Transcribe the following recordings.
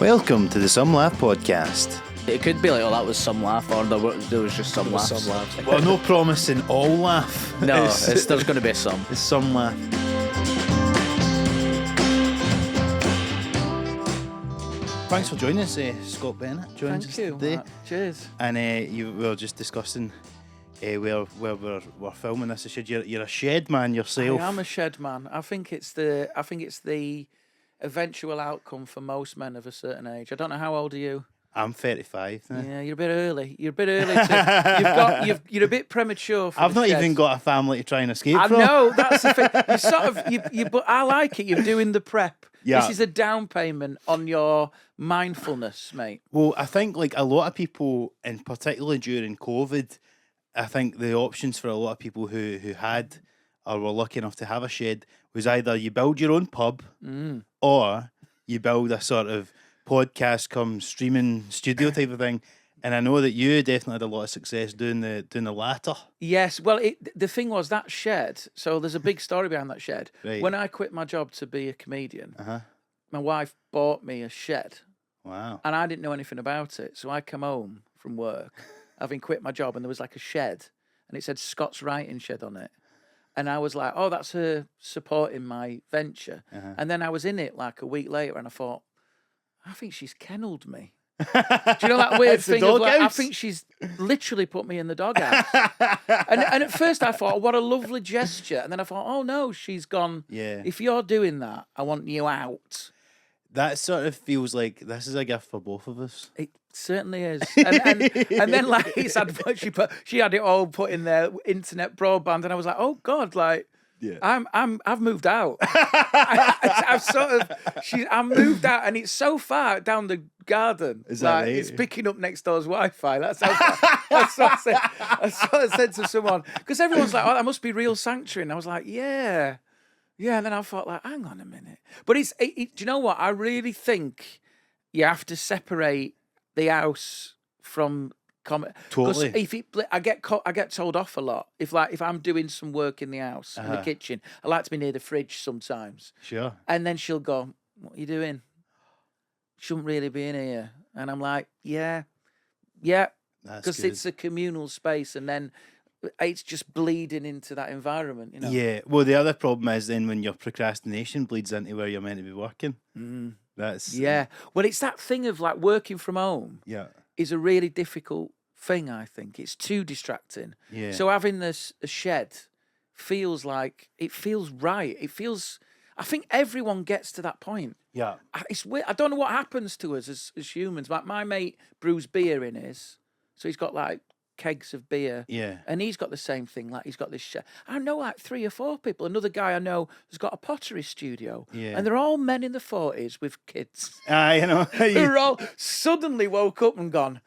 Welcome to the Some Laugh podcast. It could be like, oh, that was some laugh, or there was just some laughs. Some laughs. Well, no promising all laugh. No, there's going to be some. It's some laugh. Thanks for joining us, Scott Bennett. Joins us today. Marc. Cheers. And we were just discussing where we're filming this. I said you're a shed man yourself. I am a shed man. I think it's the eventual outcome for most men of a certain age. I don't know, how old are you? I'm 35 now. Yeah, you're a bit early. You're a bit early. You're a bit premature. For I've the not shed. even got a family to try and escape I from. know, that's the thing. You sort of, but I like it. You're doing the prep. Yeah. This is a down payment on your mindfulness, mate. Well, I think like a lot of people, and particularly during COVID, I think the options for a lot of people who had or were lucky enough to have a shed was either you build your own pub or you build a sort of podcast come streaming studio type of thing. And I know that you definitely had a lot of success doing the latter. Yes, well, the thing was that shed. So there's a big story behind that shed. Right. When I quit my job to be a comedian, my wife bought me a shed, Wow. and I didn't know anything about it. So I come home from work, having quit my job, and there was like a shed, and it said Scott's Writing Shed on it. And I was like, oh, that's her supporting my venture. And then I was in it like a week later, and I thought, I think she's kennelled me. Do you know that weird It's the thing of like, I doghouse. think she's literally put me in the doghouse. and at first I thought, what a lovely gesture. And then I thought, oh no, she's gone. Yeah. If you're doing that, I want you out. That sort of feels like this is a gift for both of us. It certainly is. And then like she had it all put in there, internet broadband, and I was like, oh God, like Yeah. I've moved out. I've moved out, and it's so far down the garden. Is that right? It's picking up next door's Wi-Fi. That's how far. That's what I said to someone, because everyone's like, oh, that must be real sanctuary. And I was like, yeah. And then I thought, like, hang on a minute. But do you know what? I really think you have to separate the house from comment. Totally. Because I get told off a lot if I'm doing some work in the house in the kitchen. I like to be near the fridge sometimes. Sure. And then she'll go, "What are you doing? Shouldn't really be in here." And I'm like, "Yeah, because it's a communal space, and then it's just bleeding into that environment, you know." Yeah. Well, the other problem is then when your procrastination bleeds into where you're meant to be working. That's Well, it's that thing of like working from home Yeah. is a really difficult thing. I think it's too distracting. Yeah. So having a shed feels right. I think everyone gets to that point. Yeah. It's weird. I don't know what happens to us as humans. Like my mate brews beer in his, so he's got like kegs of beer. Yeah. And he's got the same thing. Like he's got this shed. I know like 3 or 4 people. Another guy I know has got a pottery studio. Yeah. And they're all men in the 40s with kids. You know. Who all suddenly woke up and gone,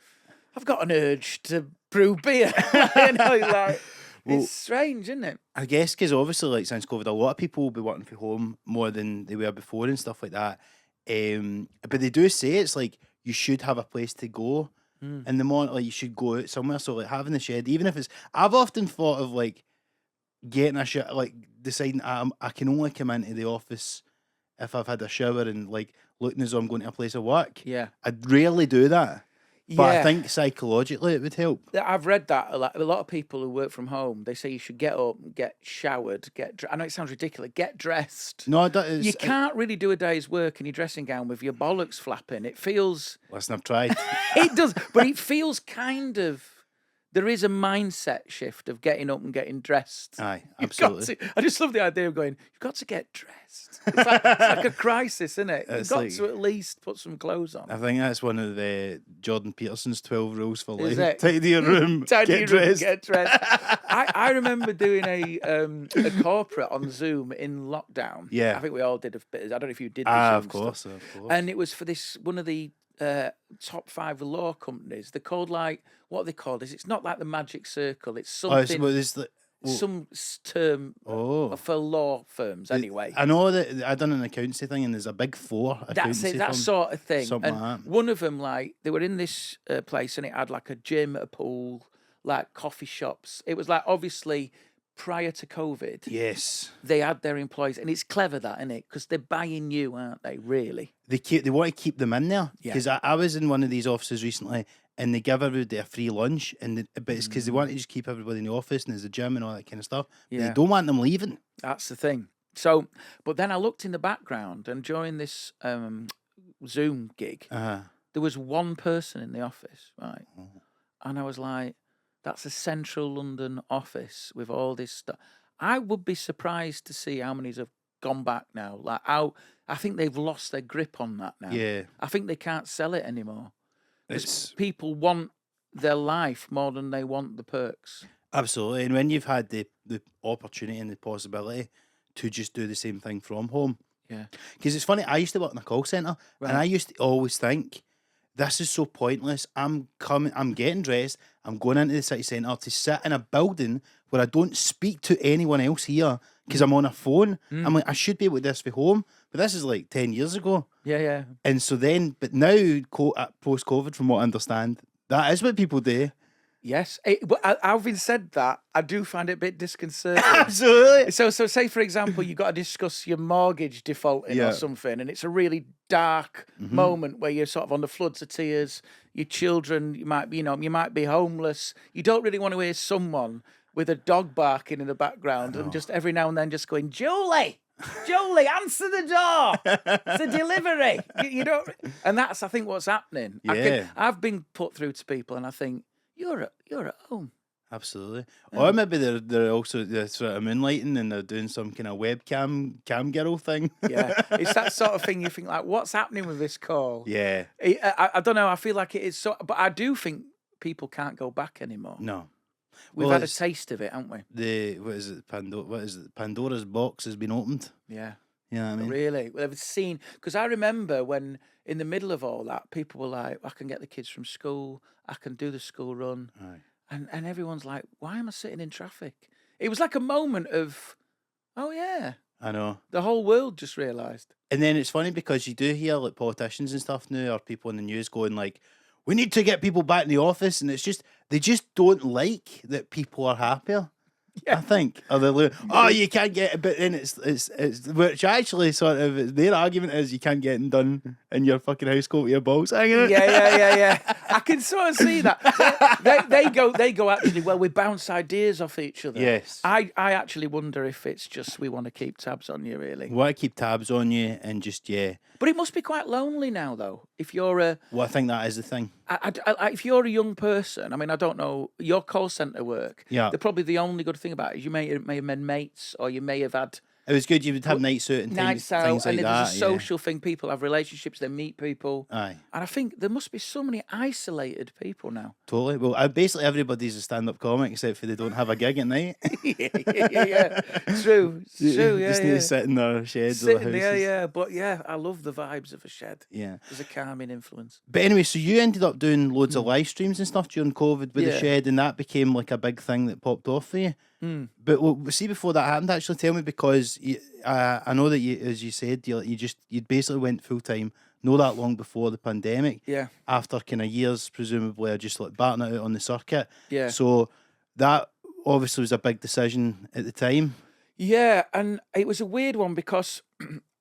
I've got an urge to brew beer. You know, like, it's strange, isn't it? I guess because obviously, like since COVID, a lot of people will be working from home more than they were before and stuff like that. But they do say it's like you should have a place to go in the morning. Like you should go out somewhere. So like having the shed, even if it's, I've often thought of like getting a shed, like deciding I can only come into the office if I've had a shower and like looking as though I'm going to a place of work. Yeah. I'd rarely do that. But I Yeah. think psychologically it would help. I've read that a lot of people who work from home, they say you should get up, get showered, I know it sounds ridiculous, get dressed. No, that is. You can't really do a day's work in your dressing gown with your bollocks flapping. It feels... Listen, I've tried. It does, but it feels kind of... There is a mindset shift of getting up and getting dressed. Aye, You've got absolutely. to- I just love the idea of going, you've got to get dressed. It's like a crisis, isn't it? You've It's got like- to at least put some clothes on. I think that's one of the Jordan Peterson's 12 rules for life. Is it? Tidy your room, Tidy get your room, dressed. get dressed. I remember doing a corporate on Zoom in lockdown. Yeah. I think we all did a bit. I don't know if you did the Ah, Zoom of course, stuff. of course. And it was for one of the top 5 law companies. They're called like, what are they called? It's not like the magic circle. It's something, some term for law firms anyway. I know that I done an accountancy thing and there's a big 4 That's accountancy it, that firm. sort of thing. Something And like that. one of them, like, they were in this place and it had like a gym, a pool, like coffee shops. It was like obviously prior to COVID, Yes. they had their employees, and it's clever that, isn't it? Because they're buying you, aren't they? Really? They want to keep them in there. Yeah. Because I was in one of these offices recently, and they give everybody a free lunch, but it's because they want to just keep everybody in the office, and there's a gym and all that kind of stuff. But Yeah. they don't want them leaving. That's the thing. So, but then I looked in the background, and during this Zoom gig, there was one person in the office, right? And I was like, that's a central London office with all this stuff. I would be surprised to see how many have gone back now. Like how I think they've lost their grip on that now. Yeah. I think they can't sell it anymore. It's People want their life more than they want the perks. absolutely. And when you've had the opportunity and the possibility to just do the same thing from home. Yeah. Because it's funny, I used to work in a call centre, and I used to always think, this is so pointless. I'm getting dressed, I'm going into the city centre to sit in a building where I don't speak to anyone else here because I'm on a phone. I'm like, I should be able to do this for home. But this is like 10 years ago. Yeah. And so then, but now, post-COVID, from what I understand, that is what people do. Yes. But having said that, I do find it a bit disconcerting. Absolutely. So say, for example, you've got to discuss your mortgage defaulting or something, and it's a really dark moment where you're sort of on the floods of tears. Your children, you might be homeless. You don't really want to hear someone with a dog barking in the background and just every now and then just going, Julie, answer the door. It's a delivery. You don't, and that's, I think, what's happening. Yeah. I've been put through to people, and I think you're at home. Absolutely. Or maybe they're also sort of moonlighting and they're doing some kind of webcam cam girl thing. Yeah, it's that sort of thing. You think like, what's happening with this call? Yeah. I don't know. I feel like it is so, but I do think people can't go back anymore. No. We've had a taste of it, haven't we? What is it? Pandora's box has been opened. Yeah. You know what I mean? Really? Well, I've seen, because I remember when in the middle of all that, people were like, I can get the kids from school, I can do the school run. Aye. And everyone's like, why am I sitting in traffic? It was like a moment of, oh yeah, I know. the whole world just realised. And then it's funny because you do hear like politicians and stuff now, or people in the news going like, we need to get people back in the office, and it's just they just don't like that people are happier. Yeah. I think, or they're like, oh, you can't get it, but then it's which actually sort of their argument is you can't get it done in your fucking house coat with your balls hanging out. Yeah. I can sort of see that. They go actually, well, we bounce ideas off each other. Yes. I actually wonder if it's just we want to keep tabs on you, really. We want to keep tabs on you and just But it must be quite lonely now, though. If you're Well, I think that is the thing. if you're a young person, I mean, I don't know, your call centre work, Yeah. probably the only good thing about it is you may have made mates, or you may have had It was good. You would have nights out and nights out, things like and that. there's a social thing. People have relationships, they meet people. Aye, And I think there must be so many isolated people now. totally. Well, basically everybody's a stand-up comic except for they don't have a gig at night. yeah. True, yeah. Just need to sit in their sheds or Sitting houses. there, yeah. But yeah, I love the vibes of a shed. Yeah. There's a calming influence. But anyway, so you ended up doing loads of live streams and stuff during COVID with the Yeah. shed, and that became like a big thing that popped off for you. But see, before that happened, actually tell me, because I know that you, as you said, you basically went full time not that long before the pandemic. Yeah. After kind of years, presumably, of just like batting it out on the circuit. Yeah. So that obviously was a big decision at the time. Yeah, and it was a weird one because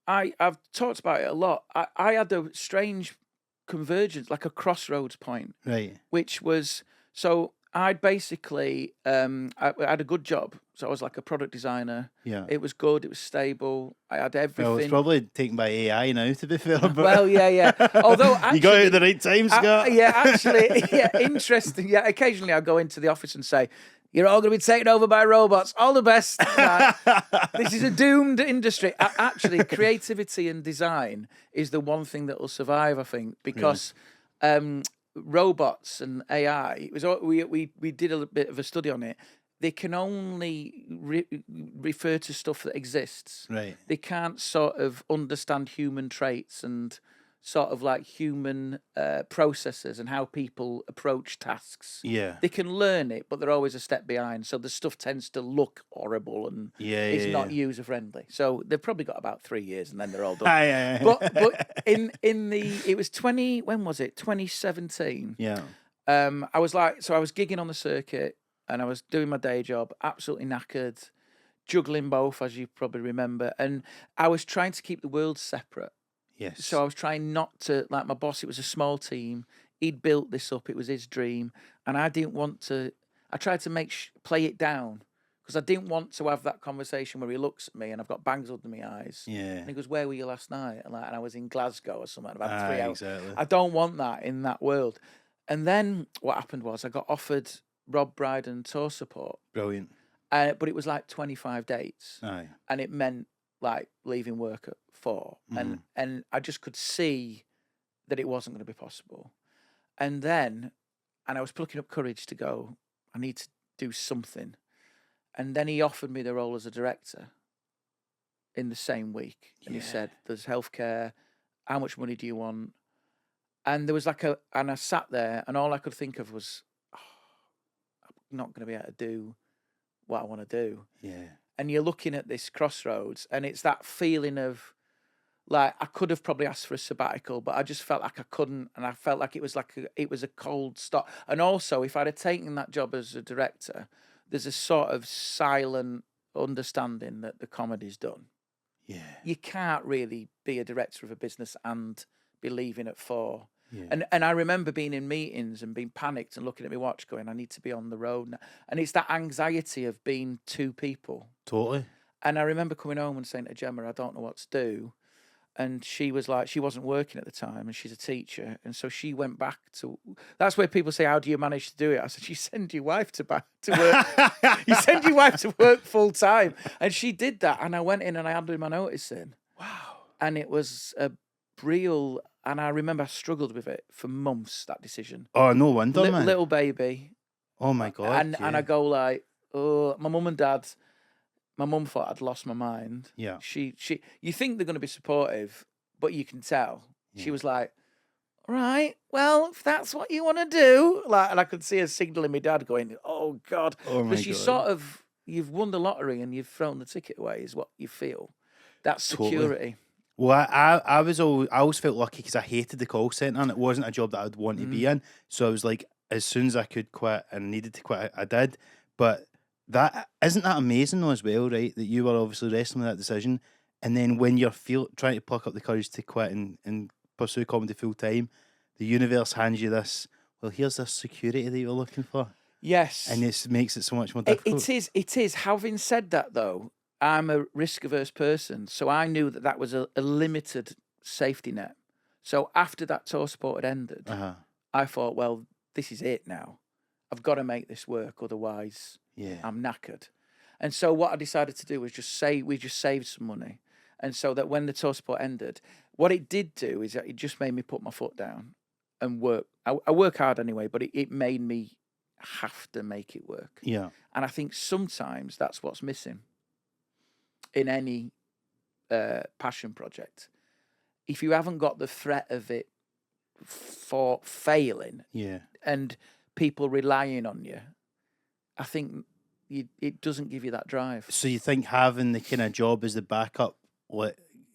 I've talked about it a lot. I had a strange convergence, like a crossroads point, Right. which was, so I'd basically, I had a good job. So I was like a product designer. Yeah. It was good. It was stable. I had everything. Well, it's probably taken by AI now, to be fair. But Well, yeah. Although actually, you got it at the right time, Scott. Interesting. Yeah, occasionally I go into the office and say, you're all going to be taken over by robots. All the best. Right. This is a doomed industry. Actually, creativity and design is the one thing that will survive, I think, because robots and AI, it was we did a bit of a study on it. They can only refer to stuff that exists. Right. They can't sort of understand human traits and sort of like human processes and how people approach tasks. Yeah. They can learn it, but they're always a step behind. So the stuff tends to look horrible and it's not user friendly. So they've probably got about 3 years and then they're all done. Aye. But it was 2017. Yeah. I was gigging on the circuit. and I was doing my day job, absolutely knackered, juggling both, as you probably remember, and I was trying to keep the world separate. Yes. So I was trying not to, like my boss, it was a small team. He'd built this up. It was his dream. And I didn't want to, I tried to play it down because I didn't want to have that conversation where he looks at me and I've got bangs under my eyes. Yeah. And he goes, where were you last night? And I was in Glasgow or something. I've had 3 hours. Exactly. I don't want that in that world. And then what happened was I got offered Rob Brydon tour support. Brilliant. But it was like 25 dates. Aye. And it meant like leaving work at 4. And I just could see that it wasn't going to be possible. And I was plucking up courage to go, I need to do something. And then he offered me the role as a director in the same week. And he said, there's healthcare. How much money do you want? And there was and I sat there and all I could think of was, I'm not going to be able to do what I want to do. Yeah. And you're looking at this crossroads and it's that feeling of, like, I could have probably asked for a sabbatical, but I just felt like I couldn't. And I felt like it was a cold stop. And also, if I'd have taken that job as a director, there's a sort of silent understanding that the comedy's done. Yeah. You can't really be a director of a business and be leaving at 4. Yeah. And I remember being in meetings and being panicked and looking at my watch going, I need to be on the road now. And it's that anxiety of being 2 people. Totally. And I remember coming home and saying to Gemma, I don't know what to do. And she was like, she wasn't working at the time and she's a teacher. And so she went back to, that's where people say, how do you manage to do it? I said, you send your wife to work. You send your wife to work full time. And she did that. And I went in and I handed my notice in. Wow. And it was a real, and I remember I struggled with it for months, that decision. Oh, no wonder, man. Little baby. Oh, my God. And I go like, oh, my mum and dad, my mum thought I'd lost my mind. Yeah. She. You think they're going to be supportive, but you can tell. Yeah. She was like, right, well, if that's what you want to do. Like, and I could see her signaling my dad going, oh, God. Oh, my Because you God. sort of, you've won the lottery and you've thrown the ticket away is what you feel. That security. Totally. Well, I always felt lucky because I hated the call centre and it wasn't a job that I'd want to be in. So I was like, as soon as I could quit and needed to quit, I did. But isn't that amazing though as well, right? That you were obviously wrestling with that decision, and then when you're trying to pluck up the courage to quit and pursue comedy full time, the universe hands you this. Well, here's this security that you're looking for. Yes, and this makes it so much more difficult. It is. Having said that, though, I'm a risk-averse person, so I knew that was a limited safety net. So after that tour support had ended, I thought, well, this is it now. I've got to make this work, otherwise I'm knackered. And so what I decided to do was we just saved some money. And so that when the tour support ended, what it did do is that it just made me put my foot down and work. I work hard anyway, but it made me have to make it work. Yeah. And I think sometimes that's what's missing in any passion project. If you haven't got the threat of it for failing and people relying on you, I think it doesn't give you that drive. So you think having the kind of job as the backup,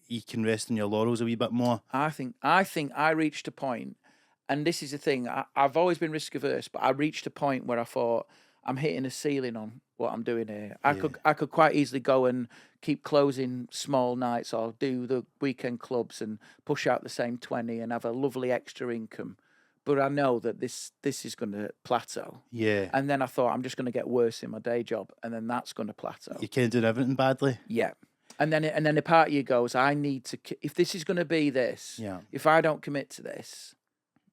you can rest on your laurels a wee bit more? I think I reached a point, and this is the thing, I've always been risk averse, but I reached a point where I thought, I'm hitting a ceiling on what I'm doing here. I could quite easily go and keep closing small nights or do the weekend clubs and push out the same 20 and have a lovely extra income. But I know that this is going to plateau. Yeah. And then I thought, I'm just going to get worse in my day job, and then that's going to plateau. You can't do everything badly. Yeah. And then the part of you goes, I need to, if this is going to be this, if I don't commit to this,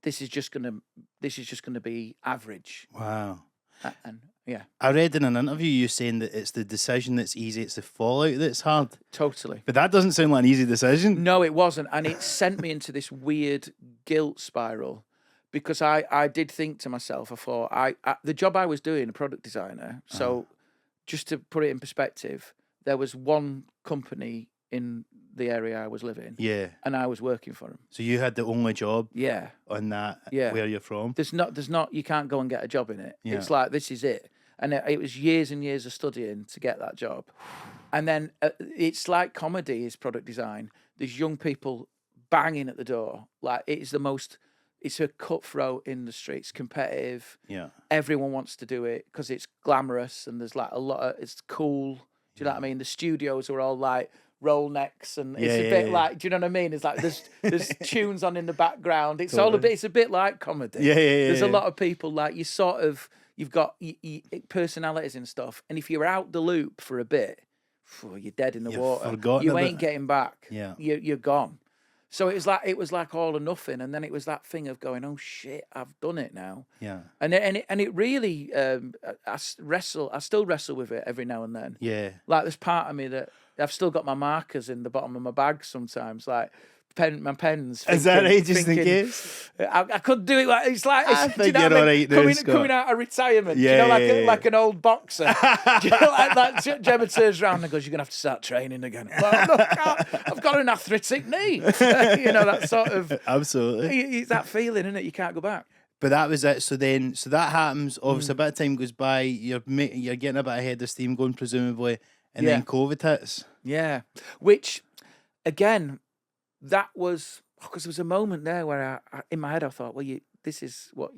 this is just going to be average. Wow. And yeah, I read in an interview you saying that it's the decision that's easy, it's the fallout that's hard. Totally. But that doesn't sound like an easy decision. No, it wasn't. And it sent me into this weird guilt spiral because I did think to myself, I thought, the job I was doing, a product designer, so just to put it in perspective, there was one company in the area I was living. Yeah. And I was working for them. So you had the only job on that where you're from? There's not, you can't go and get a job in it. Yeah. It's like, this is it. And it was years and years of studying to get that job. And then it's like comedy is product design. There's young people banging at the door. Like, it is the most, it's a cutthroat industry. It's competitive. Yeah. Everyone wants to do it because it's glamorous and there's like a lot of, it's cool. Do you know what I mean? The studios are all like roll necks and it's a bit like, do you know what I mean? It's like there's tunes on in the background. It's all a bit, it's a bit like comedy. Yeah. There's a lot of people like you've got personalities and stuff. And if you're out the loop for a bit, you're dead in the water. You ain't getting back. Yeah. You're gone. So it was like all or nothing, and then it was that thing of going, oh shit, I've done it now. Yeah. And it really, I still wrestle with it every now and then. Yeah. Like there's part of me that I've still got my markers in the bottom of my bag sometimes, like my pens. Is that right? Just in case? I couldn't do it. Like it's like I think you're all right now, Scott. Coming out of retirement. Yeah, like an old boxer. like Gemma turns around and goes, "You're gonna have to start training again." Like, look, I've got an arthritic knee. That sort of absolutely. It's that feeling, isn't it? You can't go back. But that was it. So that happens. Obviously, a bit of time goes by. You're getting a bit ahead of steam going, presumably, and then COVID hits. Yeah, which again. That was because there was a moment there where I in my head I thought, well, this is what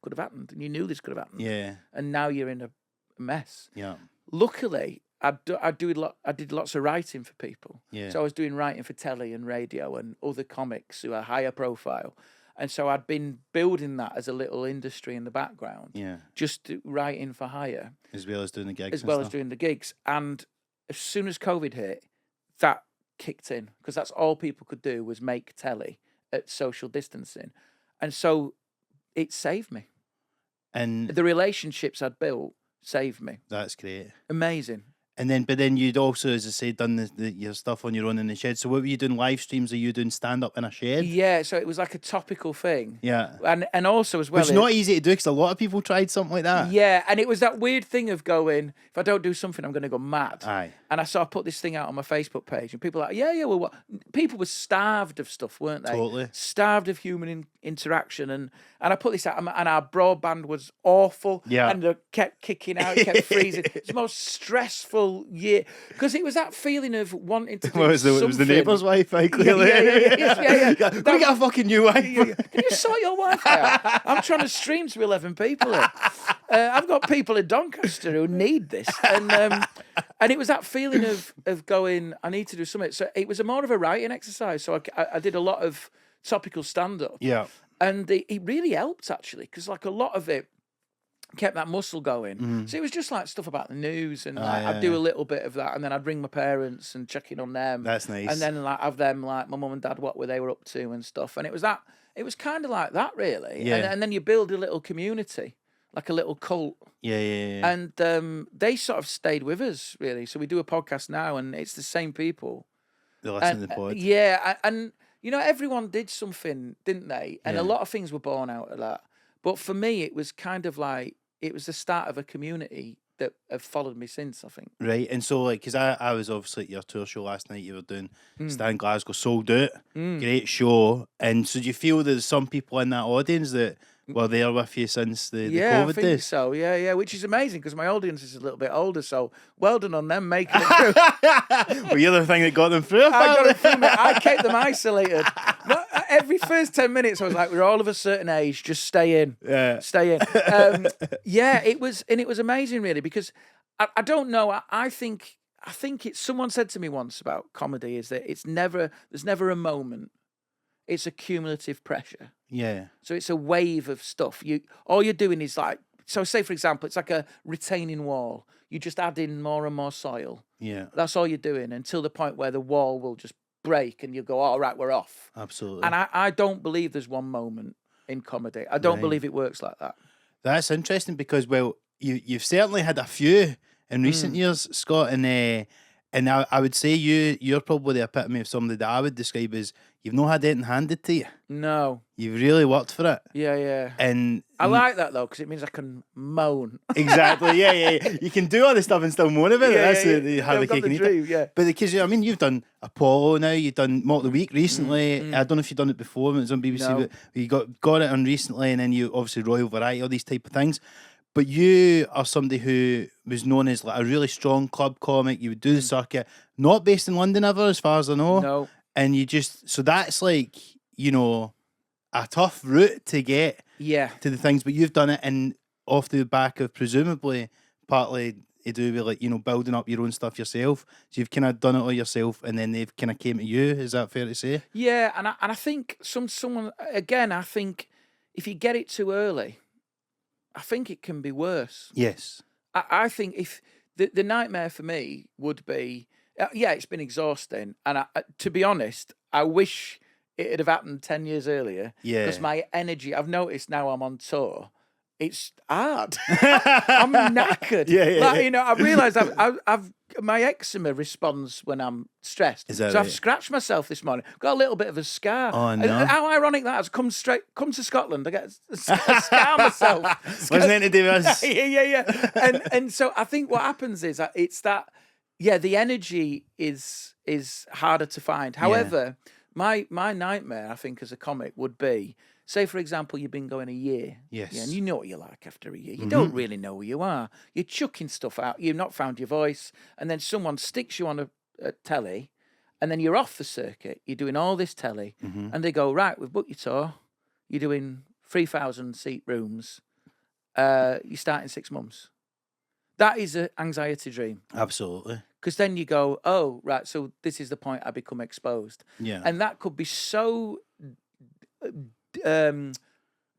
could have happened, and you knew this could have happened. Yeah. And now you're in a mess. Yeah. Luckily, I did lots of writing for people. Yeah. So I was doing writing for telly and radio and other comics who are higher profile, and so I'd been building that as a little industry in the background. Yeah. Just writing for hire, as well as doing the gigs. As well as doing the gigs, and as soon as COVID hit, that kicked in because that's all people could do was make telly at social distancing, and so it saved me. And the relationships I'd built saved me. That's great, amazing. But then you'd also, as I say, done your stuff on your own in the shed. So what were you doing? Live streams? Are you doing stand up in a shed? Yeah, so it was like a topical thing. Yeah, and also as well, it's not easy to do because a lot of people tried something like that. Yeah, and it was that weird thing of going, if I don't do something, I'm going to go mad. Aye. And I put this thing out on my Facebook page, and people were like, yeah, well, what? People were starved of stuff, weren't they? Totally starved of human interaction, and I put this out, and our broadband was awful. Yeah, and it kept kicking out, it kept freezing. It was the most stressful year. Because it was that feeling of wanting to do something. It was the neighbour's Wi-Fi, clearly. Yeah. We got a fucking new Wi-Fi. Can you sort your Wi-Fi out? I'm trying to stream to 11 people here. I've got people in Doncaster who need this. And it was that feeling of going, I need to do something. So it was more of a writing exercise. So I did a lot of topical stand-up. Yeah. And it really helped, actually, because like a lot of it kept that muscle going. So it was just like stuff about the news, and I'd do a little bit of that, and then I'd ring my parents and check in on them. That's nice. And then like have them like my mum and dad what they were up to and stuff. And it was kind of like that really. Yeah. And then you build a little community, like a little cult. Yeah. And they sort of stayed with us really. So we do a podcast now, and it's the same people. They listen to the pod. Yeah, and everyone did something, didn't they? And a lot of things were born out of that. But for me, it was kind of like, it was the start of a community that have followed me since, I think. Right, and so like, because I was obviously at your tour show last night, you were doing Stan Glasgow, sold out, great show. And so do you feel there's some people in that audience that were there with you since the COVID I think days? so, yeah, which is amazing because my audience is a little bit older, so well done on them making it through. Well, you're the thing that got them through. I got them through, mate. I kept them isolated. Every first 10 minutes, I was like, we're all of a certain age, just stay in. Yeah. Stay in. It was amazing, really, because I don't know. I think it's, someone said to me once about comedy is that there's never a moment. It's a cumulative pressure. Yeah. So it's a wave of stuff. All you're doing is like, so say for example, it's like a retaining wall. You just add in more and more soil. Yeah. That's all you're doing until the point where the wall will just break and you go, all right, we're off. Absolutely. And I don't believe there's one moment in comedy. I don't believe it works like that. That's interesting because, well, you've certainly had a few in recent years, Scott, and I would say you're probably the epitome of somebody that I would describe as you've not had anything handed to you. No. You've really worked for it. Yeah. And I like that though, because it means I can moan. Exactly. Yeah. You can do all this stuff and still moan about it. That's the have the cake and eat it. Yeah. But because you've done Apollo now, you've done Mock the Week recently. I don't know if you've done it before when it was on BBC, No. but you got it on recently, and then you obviously Royal Variety, all these type of things. But you are somebody who was known as like a really strong club comic. You would do the circuit, not based in London ever, as far as I know. No. And you just, so that's like, a tough route to get Yeah. to the things, but you've done it in off the back of presumably partly to do with like, you know, building up your own stuff yourself. So you've kind of done it all yourself, and then they've kind of came to you. Is that fair to say? Yeah, and I think someone again. I think if you get it too early, I think it can be worse. Yes. I think if the nightmare for me would be, yeah, it's been exhausting, and to be honest, I wish it had have happened 10 years earlier. Yeah. Because my energy, I've noticed now I'm on tour. It's hard. I'm knackered. Yeah. You know, I realise I've my eczema responds when I'm stressed. Is that so right? I've scratched myself this morning. Got a little bit of a scar. Oh, no. How ironic that is. Come to Scotland. I get a scar myself. Wasn't it to do with us? Yeah. And so I think what happens is that it's that. Yeah, the energy is harder to find. However, my nightmare, I think, as a comic would be, say, for example, you've been going a year. Yes. Yeah, and you know what you're like after a year. You don't really know who you are. You're chucking stuff out. You've not found your voice. And then someone sticks you on a telly, and then you're off the circuit. You're doing all this telly. And they go, right, we've booked your tour. You're doing 3,000-seat rooms. You start in 6 months. That is an anxiety dream. Absolutely. Because then you go, oh, right, so this is the point I become exposed. Yeah. And that could be so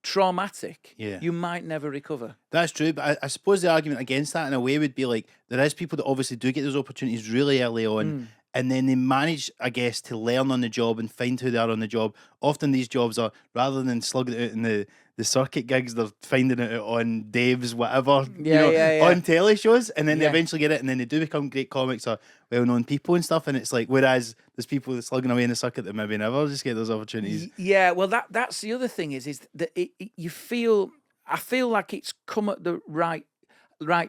traumatic, you might never recover. That's true, but I suppose the argument against that in a way would be like, there is people that obviously do get those opportunities really early on, and then they manage, I guess, to learn on the job and find who they are on the job. Often these jobs are, rather than slugging it out in the circuit gigs, they're finding it out on Dave's whatever, on telly shows, and then they eventually get it, and then they do become great comics or well-known people and stuff, and it's like, whereas there's people that slugging away in the circuit that maybe never just get those opportunities. Yeah, well, that's the other thing is that you feel, I feel like it's come at the right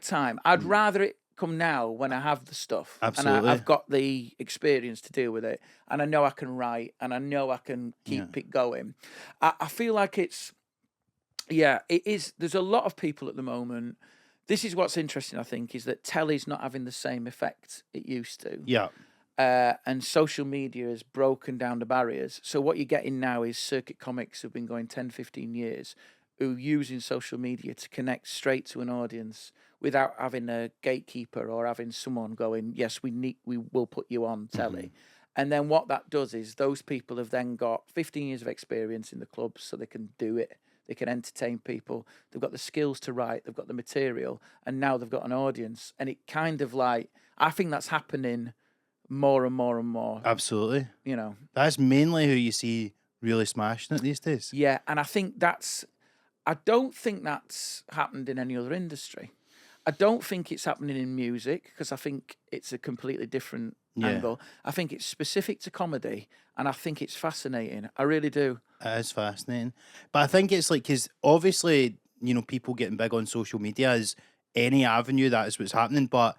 time. I'd rather it come now when I have the stuff. Absolutely. And I've got the experience to deal with it, and I know I can write, and I know I can keep it going. I feel like it's, it is. There's a lot of people at the moment. This is what's interesting, I think, is that telly's not having the same effect it used to. Yeah. And social media has broken down the barriers. So what you're getting now is circuit comics who've been going 10, 15 years who are using social media to connect straight to an audience without having a gatekeeper or having someone going, yes, we will put you on telly. And then what that does is those people have then got 15 years of experience in the clubs, so they can do it. They can entertain people. They've got the skills to write. They've got the material. And now they've got an audience. And it kind of like, I think that's happening more and more and more. Absolutely. You know. That's mainly who you see really smashing it these days. Yeah, and I think I don't think that's happened in any other industry. I don't think it's happening in music, because I think it's a completely different angle. I think it's specific to comedy, and I think it's fascinating. I really do. It is fascinating. But I think it's like, because obviously, you know, people getting big on social media is any avenue, that is what's happening. But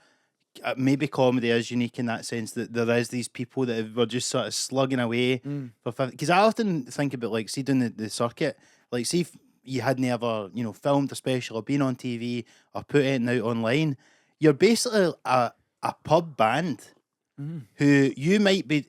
maybe comedy is unique in that sense that there is these people that were just sort of slugging away for 50. Because I often think about, like, see, doing the circuit, like, see if you hadn't ever, you know, filmed a special or been on TV or put it out online, you're basically a pub band who you might be,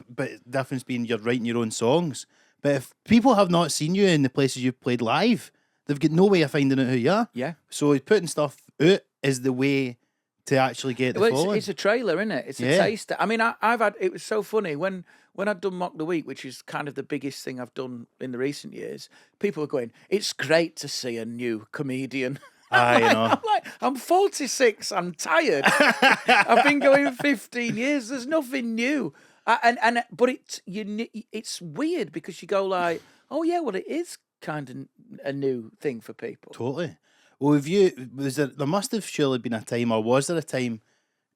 but the difference being you're writing your own songs. But if people have not seen you in the places you've played live, they've got no way of finding out who you are. Yeah. So putting stuff out is the way to actually get the following. It's a trailer, isn't it? It's a taster. I mean, I've had, it was so funny when I'd done Mock the Week, which is kind of the biggest thing I've done in the recent years. People were going, "It's great to see a new comedian." I'm 46. I'm tired. I've been going 15 years. There's nothing new. But it's weird because you go like, oh yeah, well it is kind of a new thing for people. Totally. Well, there must have surely been a time, or was there a time,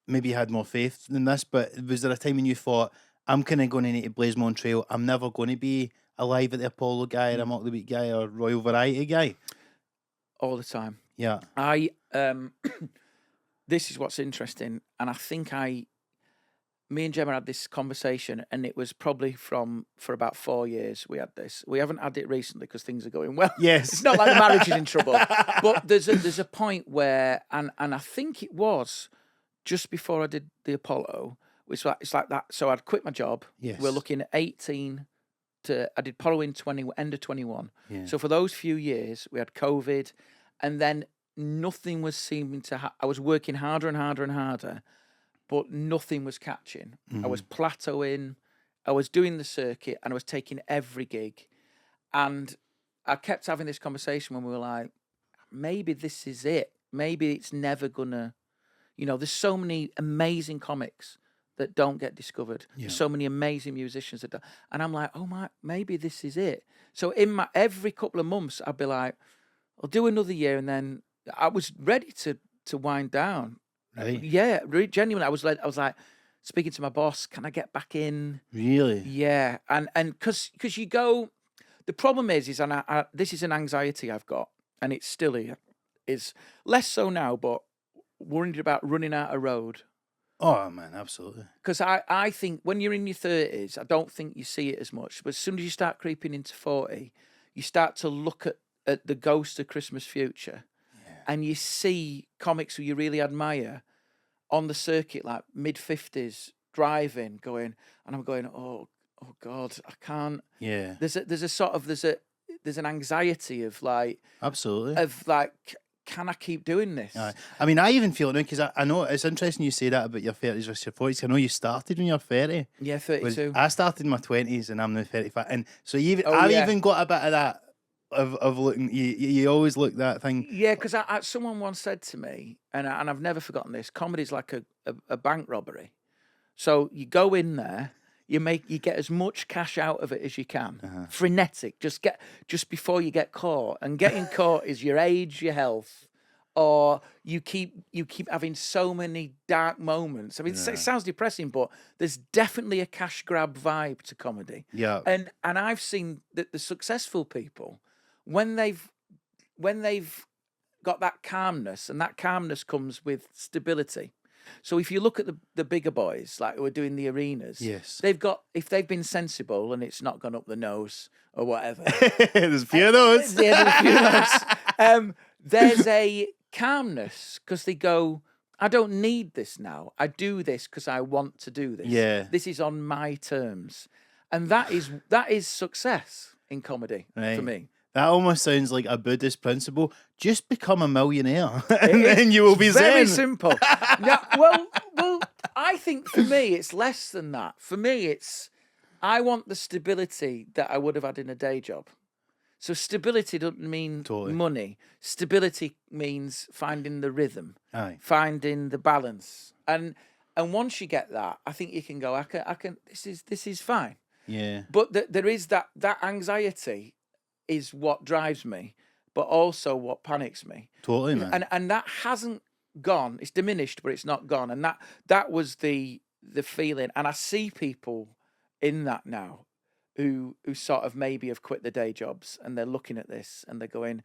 maybe you had more faith than this, but was there a time when you thought, I'm kind of going to need to blaze my own trail. I'm never going to be alive at the Apollo guy or a Mock the Week guy or Royal Variety guy? All the time. Yeah. This is what's interesting, and I think me and Gemma had this conversation, and it was probably for about 4 years we had this. We haven't had it recently because things are going well. Yes. It's not like the marriage is in trouble. But there's a point where, and I think it was just before I did the Apollo, it's like that. So I'd quit my job. Yes. We're looking at 18 I did Apollo in end of 21. Yeah. So for those few years, we had COVID, and then nothing was seeming to. I was working harder and harder and harder, but nothing was catching. I was plateauing. I was doing the circuit, and I was taking every gig, and I kept having this conversation when we were like, maybe this is it. Maybe it's never gonna. There's so many amazing comics that don't get discovered. Yeah. There's so many amazing musicians that don't. And I'm like, oh my, maybe this is it. So every couple of months, I'd be like, I'll do another year, and then I was ready to wind down. Right. Yeah, genuinely, I was like speaking to my boss, can I get back in? Really? Yeah, and because you go, the problem is this is an anxiety I've got, and it's still here. Is less so now, but worried about running out of road. Oh man, absolutely. Because I think when you're in your 30s, I don't think you see it as much. But as soon as you start creeping into 40, you start to look at the ghost of Christmas future, and you see comics who you really admire on the circuit, like mid-50s, driving, going, and I'm going, oh God, I can't. Yeah. There's an anxiety of like, Absolutely. can I keep doing this? I mean, I even feel it now because I know it's interesting you say that about your 30s versus your 40s. I know you started when you're 30. Yeah, 32. I started in my 20s and I'm now 35. And so I've even got a bit of that of looking. You always look that thing. Yeah, because someone once said to me, and I've never forgotten this: comedy's like a bank robbery. So you go in there, you get as much cash out of it as you can. Frenetic, just before you get caught. And getting caught is your age, your health, or you keep having so many dark moments. I mean, it sounds depressing, but there's definitely a cash grab vibe to comedy. Yeah. And I've seen that the successful people, when they've got that calmness, and that calmness comes with stability. So if you look at the bigger boys, like who are doing the arenas, Yes. if they've been sensible and it's not gone up the nose or whatever. There's a few of those. Yeah, there's a few of those. There's a calmness because they go, I don't need this now. I do this because I want to do this. Yeah. This is on my terms. And that is success in comedy for me. That almost sounds like a Buddhist principle. Just become a millionaire, and then you will be zen. Very simple. Yeah, well, I think for me it's less than that. For me, it's I want the stability that I would have had in a day job. So stability doesn't mean money. Stability means finding the rhythm, finding the balance, and once you get that, I think you can go. I can. This is fine. Yeah. But there is that that is what drives me, but also what panics me. Totally, man. And that hasn't gone. It's diminished, but it's not gone. And that was the feeling. And I see people in that now who sort of maybe have quit their day jobs and they're looking at this and they're going,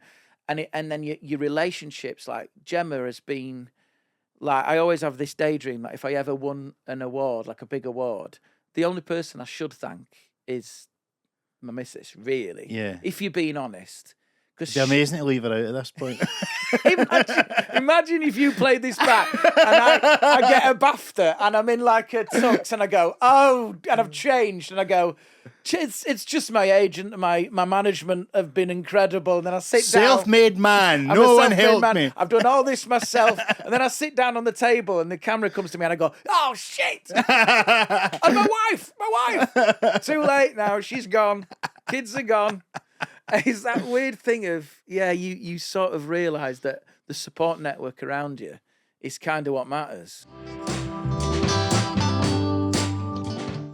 and then your relationships, like Gemma has been, like, I always have this daydream that if I ever won an award, like a big award, the only person I should thank is my missus, really. Yeah. If you're being honest. It'd be amazing to leave her out at this point. Imagine if you played this back and I get a BAFTA and I'm in like a tux and I go, oh, and I've changed and I go, it's just my agent and my management have been incredible. And then I sit down. Self-made man. No one helped me. I've done all this myself. And then I sit down on the table and the camera comes to me and I go, oh, shit. And my wife. Too late now. She's gone. Kids are gone. It's that weird thing of, you sort of realise that the support network around you is kind of what matters.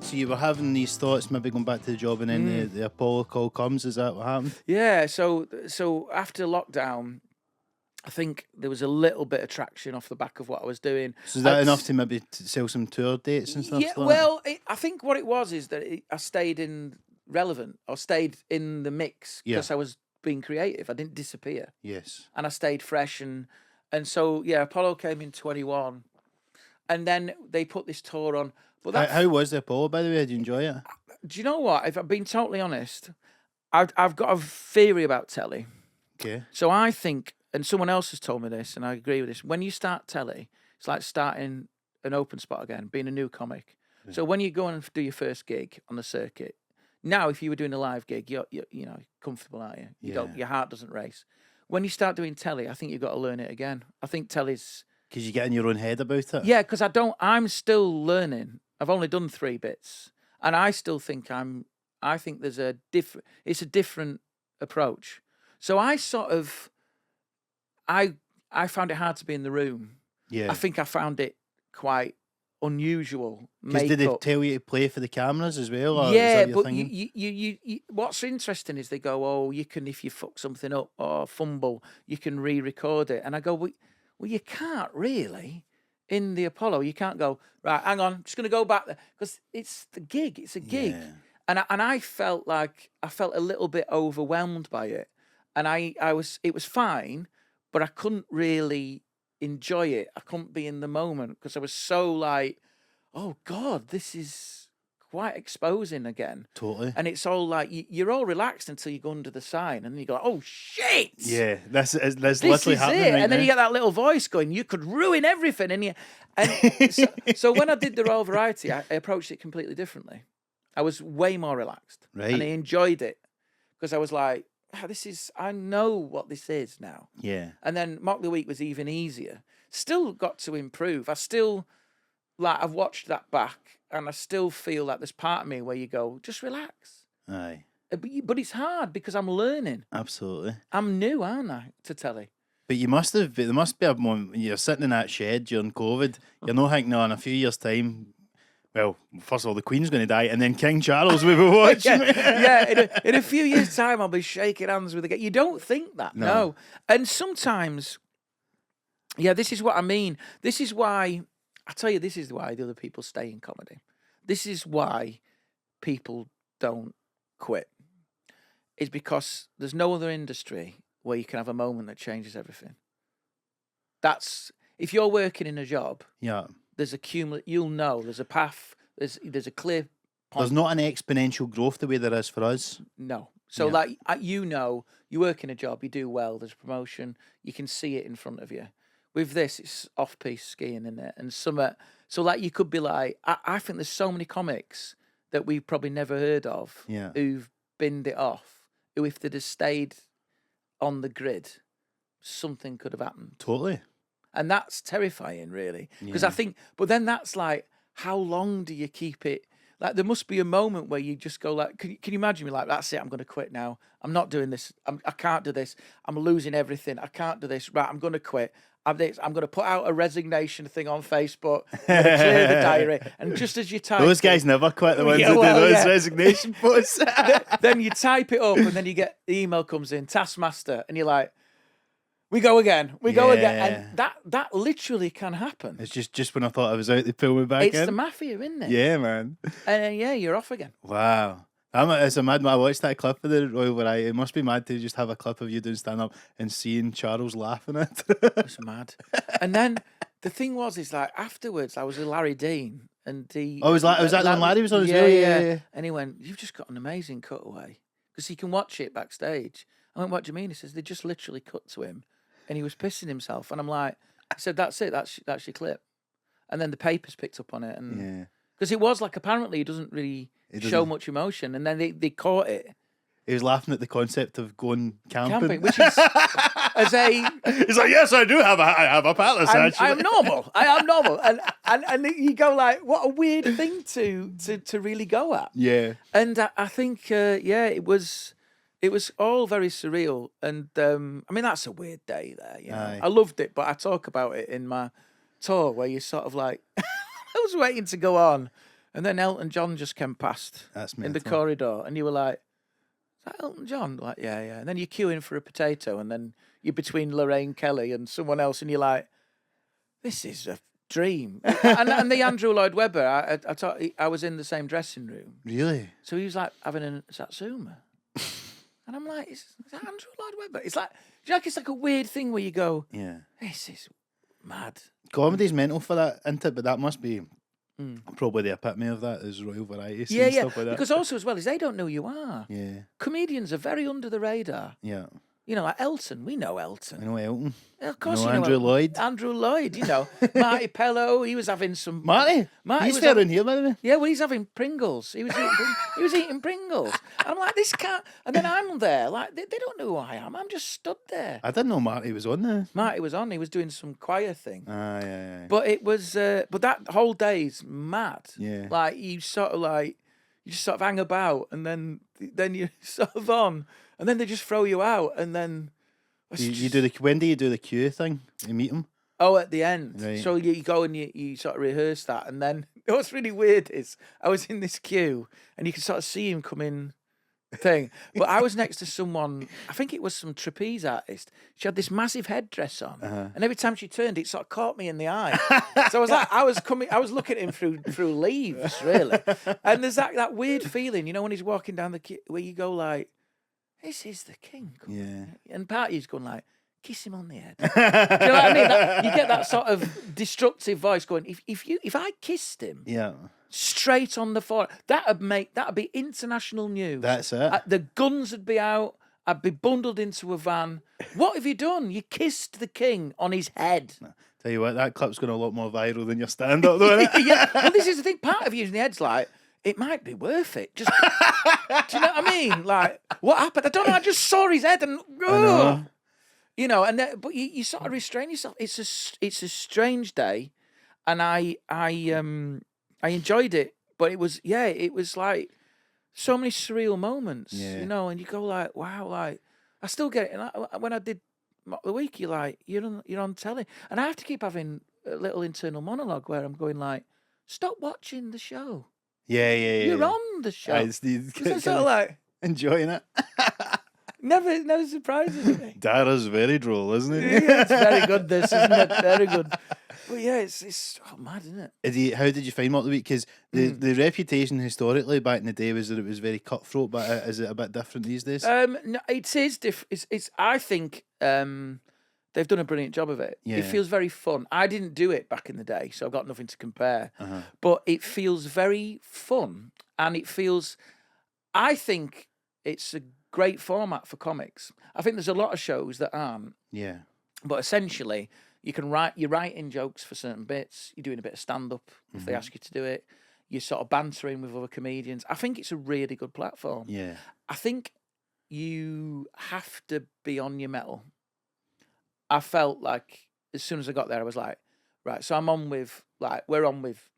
So you were having these thoughts, maybe going back to the job, and then the Apollo call comes. Is that what happened? Yeah, so after lockdown, I think there was a little bit of traction off the back of what I was doing. So is that enough to maybe sell some tour dates and stuff? Yeah, well, I think what it was is that I stayed relevant, or stayed in the mix because I was being creative. I didn't disappear. Yes. And I stayed fresh, and so Apollo came in 21, and then they put this tour on. But how was the Apollo, by the way? Did you enjoy it? Do you know what? If I've been totally honest, I've got a theory about telly. Okay. So I think, and someone else has told me this, and I agree with this. When you start telly, it's like starting an open spot again, being a new comic. So when you go and do your first gig on the circuit, Now, if you were doing a live gig, you're comfortable, aren't you? Your heart doesn't race. When you start doing telly, I think you've got to learn it again. I think telly's... Because you get in your own head about it? Yeah, because I'm still learning. I've only done 3 bits. And I still think there's it's a different approach. So I sort of, I found it hard to be in the room. Yeah. I think I found it quite unusual. Because did they tell you to play for the cameras as well? Or Yeah, is that but you what's interesting is they go, oh, you can, if you fuck something up or fumble, you can re-record it. And I go, well, you can't really. In the Apollo, you can't go, right, hang on, I'm just going to go back there. Because it's the gig. It's a gig. Yeah. And I felt a little bit overwhelmed by it. And it was fine, but I couldn't really enjoy it. I couldn't be in the moment because I was so like, oh God, this is quite exposing again. Totally. And it's all like, you're all relaxed until you go under the sign and then you go, oh shit. Yeah, that's literally happening right and then now. you get that little voice going, you could ruin everything. And so when I did the Royal Variety, I approached it completely differently. I was way more relaxed. Right. And I enjoyed it because I was like, I know what this is now. Yeah. And then Mock the Week was even easier. Still got to improve. I've watched that back and I still feel like there's part of me where you go, just relax. Aye. But it's hard because I'm learning. Absolutely. I'm new, aren't I, to telly? But there must be a moment when you're sitting in that shed during COVID, you're not thinking, no, in a few years' time, well, first of all, the Queen's going to die, and then King Charles will be watching. In a few years' time, I'll be shaking hands with the guy. You don't think that, no. And sometimes, this is what I mean. This is why, I tell you, this is why the other people stay in comedy. This is why people don't quit. It's because there's no other industry where you can have a moment that changes everything. If you're working in a job, there's you'll know there's a path, there's a clear point. There's not an exponential growth the way there is for us. No. So you work in a job, you do well, there's promotion, you can see it in front of you. With this, it's off-piste skiing, in it? And so like you could be like, I think there's so many comics that we've probably never heard of who've binned it off, who if they'd have stayed on the grid, something could have happened. Totally. And that's terrifying, really. Because I think, but then that's like, how long do you keep it? Like, there must be a moment where you just go like, can you imagine me like, that's it, I'm going to quit now. I'm not doing this. I can't do this. I'm losing everything. I can't do this. Right, I'm going to quit. I'm going to put out a resignation thing on Facebook. I'm going to clear the diary. And just as you type those guys never quit, the ones that do those resignation posts. Then you type it up and then you get, the email comes in, Taskmaster, and you're like, we go again. And that literally can happen. It's just when I thought I was out, they pull me back in. It's the mafia, isn't it? Yeah, man. And you're off again. Wow. It's a mad. I watched that clip of the Royal Variety. It must be mad to just have a clip of you doing stand-up and seeing Charles laughing at it. It's mad. And then the thing is like, afterwards, I was with Larry Dean. And was that when Larry was on as well? Yeah. And he went, you've just got an amazing cutaway. Because he can watch it backstage. I went, what do you mean? He says, they just literally cut to him. And he was pissing himself. And I'm like, he said, that's it. That's your clip. And then the papers picked up on it. And because it was like, apparently he doesn't really show much emotion. And then they caught it. He was laughing at the concept of going camping. Which is, he's like, yes, I do have a palace, actually. I am normal. And you go like, what a weird thing to really go at. Yeah. And I think, it was all very surreal. And I mean, that's a weird day there. You know? I loved it, but I talk about it in my tour where you're sort of like, I was waiting to go on. And then Elton John just came past in the corridor. And you were like, is that Elton John? Like, yeah. And then you're queuing for a potato. And then you're between Lorraine Kelly and someone else. And you're like, this is a dream. and the Andrew Lloyd Webber, I was in the same dressing room. Really? So he was like having a Satsuma. And I'm like, is that Andrew Lloyd Webber? It's like, it's like a weird thing where you go, this is mad. Comedy's mental for that, isn't it? But that must be probably the epitome of that, is Royal Variety. Stuff like that. Because also as well is they don't know who you are. Yeah. Comedians are very under the radar. Yeah. You know, like Elton. We know I Elton. know Elton. Of course, know you know Andrew Elton. Lloyd. Andrew Lloyd. You know, Marty Pello. He was having some. Marty, he's was there having, in here, by the way. Yeah, well, he's having Pringles. He was eating Pringles. And I'm like, this can't. And then I'm there, like they don't know who I am. I'm just stood there. I didn't know Marty was on there. Marty was on. He was doing some choir thing. Yeah. But it was. But that whole day's mad. Yeah. Like you sort of like you just sort of hang about, and then you're sort of on, and then they just throw you out, and then. You do the when do you do the queue thing? You meet him. Oh, at the end. Right. So you go and you sort of rehearse that, and then what's really weird is I was in this queue, and you can sort of see him come in. Thing, but I was next to someone. I think it was some trapeze artist. She had this massive headdress on, and every time she turned, it sort of caught me in the eye. So I was like, I was looking at him through leaves, really. And there's that weird feeling, you know, when he's walking down the queue, where you go like, "This is the king." Yeah. And part of you's going like, "Kiss him on the head." Do you know what I mean? You get that sort of destructive voice going. If I kissed him, Yeah. straight on the forehead, that'd be international news. That's it. The guns would be out. I'd be bundled into a van. What have you done? You kissed the king on his head. Tell you what, that clip's going a lot more viral than your stand-up, though, isn't it? Yeah. Well, this is the thing. Part of you in the head's like, it might be worth it. Just, do you know what I mean? Like, what happened? I don't know. I just saw his head and, you know, and but you sort of restrain yourself. It's a strange day, and I enjoyed it, but it was like so many surreal moments, you know, and you go like, wow, like I still get it. And when I did Mock the Week, you're like, you're on telly, and I have to keep having a little internal monologue where I'm going like, stop watching the show. Yeah. You're on the show. It's sort of like enjoying it. never surprises me. Dara's very droll, isn't it? Yeah, it's very good. This isn't it? Very good. But yeah, it's mad, isn't it? How did you find Mock the Week? Because the reputation historically back in the day was that it was very cutthroat, but is it a bit different these days? No, it is different. It's I think they've done a brilliant job of it. Yeah. It feels very fun. I didn't do it back in the day, so I've got nothing to compare. But it feels very fun, and it feels. I think it's a great format for comics. I think there's a lot of shows that aren't. Yeah. But essentially, you're writing jokes for certain bits. You're doing a bit of stand-up if they ask you to do it. You're sort of bantering with other comedians. I think it's a really good platform. Yeah. I think you have to be on your mettle. I felt like as soon as I got there, I was like, right, so we're on with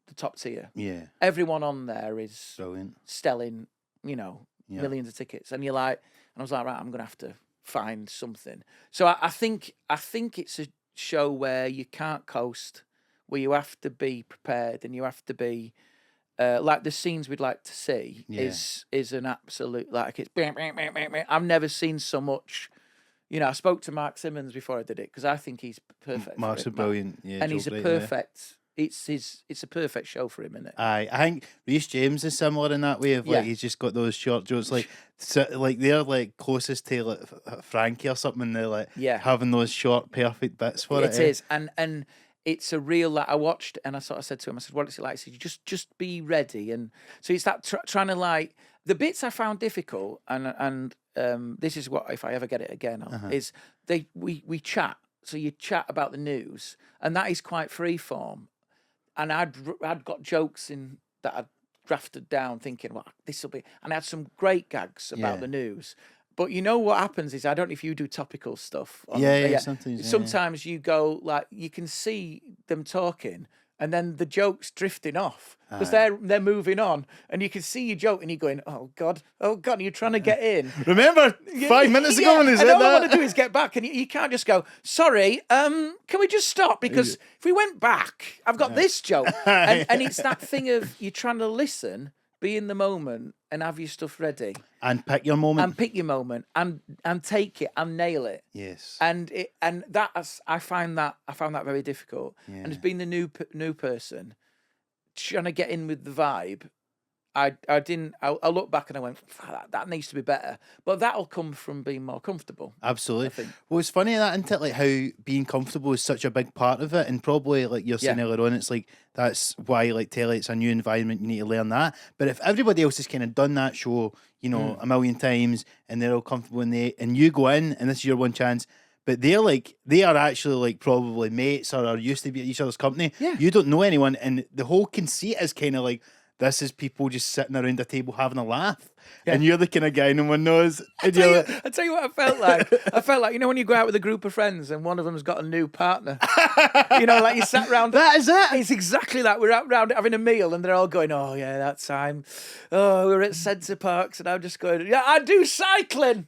the top tier. Yeah. Everyone on there is Brilliant. selling, you know, millions of tickets. And I was like, right, I'm going to have to find something. So I think it's a show where you can't coast, where you have to be prepared, and you have to be like the scenes we'd like to see is an absolute, like, it's bang, bang, bang, bang, bang. I've never seen so much. You know, I spoke to Marc Simmons before I did it because I think he's perfect. Marc's a brilliant, and he's a perfect. It's a perfect show for him, isn't it? I think Reece James is similar in that way of like he's just got those short jokes like they're like closest to like Frankie or something. And they're like having those short perfect bits for it. It is, and it's a real that I watched, and I sort of said to him, I said, "What is it like?" He said, "Just be ready." And so it's that trying to like the bits I found difficult, and this is what if I ever get it again is we chat. So you chat about the news, and that is quite free form. And I'd got jokes in that I'd drafted down, thinking, well, this will be, and I had some great gags about the news. But you know what happens is, I don't know if you do topical stuff. Sometimes you go like, you can see them talking, and then the joke's drifting off because they're moving on, and you can see your joke, and you're going, oh God, and you're trying to get in. Remember 5 minutes ago when he said that? All I want to do is get back, and you can't just go, sorry, can we just stop? Because if we went back, I've got this joke, and it's that thing of you're trying to listen, be in the moment, and have your stuff ready, and pick your moment, and take it and nail it. Yes, and that I found that very difficult. And as being the new person trying to get in with the vibe, I didn't. I look back and I went, that needs to be better. But that'll come from being more comfortable. Absolutely. I think. Well, it's funny that, isn't it? Like how being comfortable is such a big part of it, and probably like you're saying Yeah. earlier on, it's like that's why like telly, it's a new environment. You need to learn that. But if everybody else has kind of done that show, you know, a million times, and they're all comfortable, and you go in, and this is your one chance. But they are actually like probably mates or are used to be at each other's company. Yeah. You don't know anyone, and the whole conceit is kind of like this is people just sitting around a table having a laugh. Yeah. And you're the kind of guy no one knows. I tell you what I felt like. I felt like, you know, when you go out with a group of friends and one of them's got a new partner. You know, like you sat round. That is it. It's exactly that. We're out round having a meal and they're all going, oh, yeah, that time. Oh, we were at Centre Parks and I'm just going, yeah, I do cycling.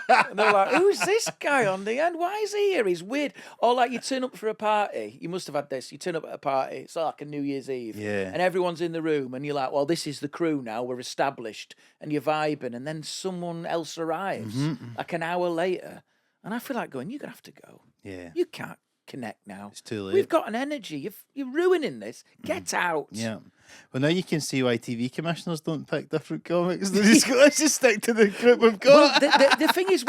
And they're like, who's this guy on the end? Why is he here? He's weird. Or like you turn up for a party. You must have had this. You turn up at a party. It's like a New Year's Eve. Yeah. And everyone's in the room and you're like, well, this is the crew now. We're established. And you're vibing. And then someone else arrives like an hour later. And I feel like going, you're going to have to go. Yeah. You can't connect now. It's too late. We've got an energy. You're ruining this. Get out. Yeah. Well, now you can see why TV commissioners don't pick different comics. They just go, let's just stick to the group we've got. Well, the thing is,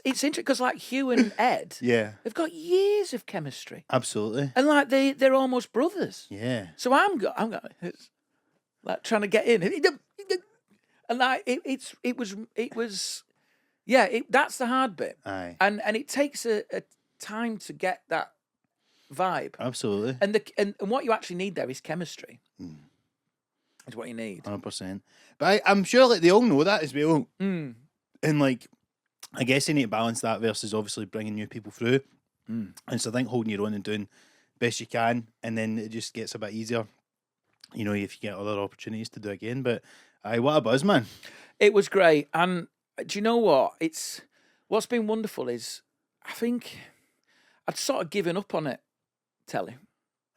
it's interesting because like Hugh and Ed, Yeah. they've got years of chemistry, Absolutely. and like they're almost brothers. Yeah. So I'm it's like trying to get in, and like it was, yeah. That's the hard bit, Aye. and it takes a time to get that vibe, Absolutely. and what you actually need there is chemistry. Is what you need. 100%. But I'm sure like they all know that as well. Mm. And like, I guess you need to balance that versus obviously bringing new people through. And so I think holding your own and doing best you can, and then it just gets a bit easier, you know, if you get other opportunities to do again. But aye, what a buzz, man. It was great. And do you know what? What's been wonderful is I think I'd sort of given up on it, telly.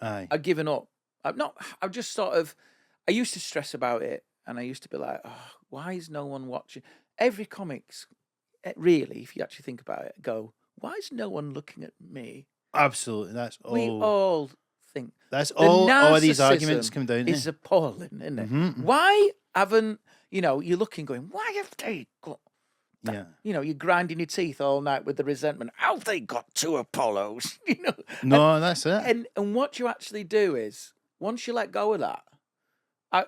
Aye. I'd given up. I've just sort of, I used to stress about it and I used to be like, oh, why is no one watching? Every comics, really, if you actually think about it, go, why is no one looking at me? Absolutely. That's all. We all think. That's The all these narcissism arguments come down to. It's appalling, isn't it? Mhm. Why haven't, you're looking going, why have they got that? Yeah. You know, you're grinding your teeth all night with the resentment. How have they got two Apollos? No, that's it. And what you actually do is, once you let go of that,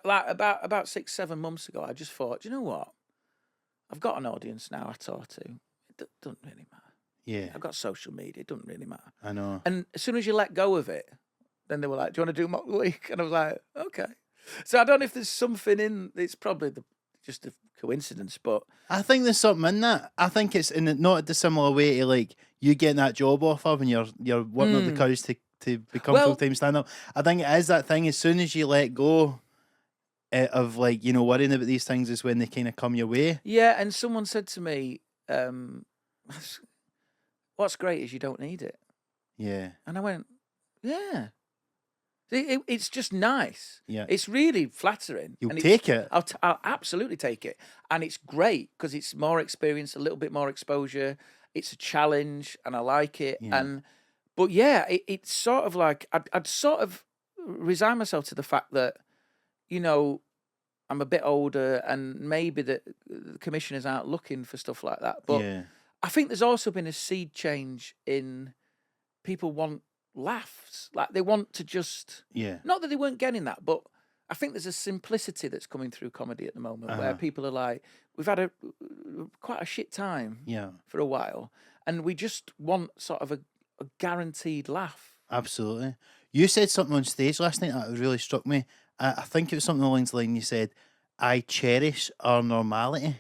like about 6-7 months ago, I just thought, do you know what? I've got an audience now I talk to. It doesn't really matter. Yeah. I've got social media. It doesn't really matter. I know. And as soon as you let go of it, then they were like, do you want to do Mock the Week? And I was like, okay. So I don't know if there's something in, it's probably just a coincidence, but I think there's something in that. I think it's in not a dissimilar way to like you getting that job offer when you're working up the courage to become Well- full-time stand-up. I think it is that thing. As soon as you let go of like, you know, worrying about these things is when they kind of come your way. yeah. And someone said to me, what's great is you don't need it. Yeah. And I went, yeah. It's just nice. Yeah. It's really flattering. You'll and take it. I'll absolutely take it. And it's great because it's more experience, a little bit more exposure. It's a challenge and I like it. Yeah. But yeah, it's sort of like, I'd sort of resign myself to the fact that, you know, I'm a bit older and maybe the commissioners aren't looking for stuff like that. But yeah. I think there's also been a seed change in people want laughs. Like they want to just, Yeah. not that they weren't getting that, but I think there's a simplicity that's coming through comedy at the moment where people are like, we've had quite a shit time Yeah. for a while and we just want sort of a guaranteed laugh. Absolutely. You said something on stage last night that really struck me. I think it was something along the line you said, I cherish our normality.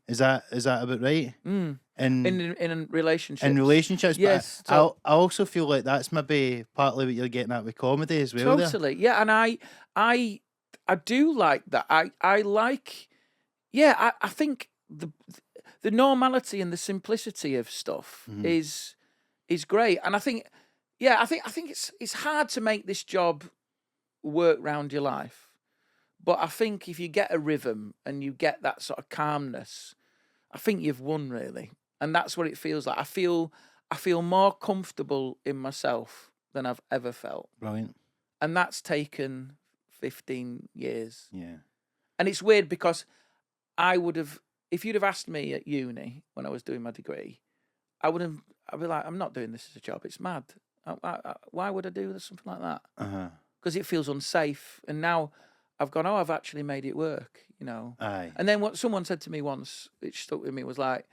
Is that about right? In In relationships. relationships, Yes, but I also feel like that's maybe partly what you're getting at with comedy as well. there. Totally. Yeah, and I do like that. I like, yeah, I think the normality and the simplicity of stuff is great. And I think, yeah, I think it's hard to make this job work round your life. But I think if you get a rhythm and you get that sort of calmness, I think you've won really. And that's what it feels like. I feel more comfortable in myself than I've ever felt. Brilliant. And that's taken 15 years. Yeah. And it's weird because I would have, if you'd have asked me at uni when I was doing my degree, I'd be like, I'm not doing this as a job. It's mad. Why would I do something like that? Because it feels unsafe. And now I've gone, I've actually made it work, Aye. And then what someone said to me once, which stuck with me, was like,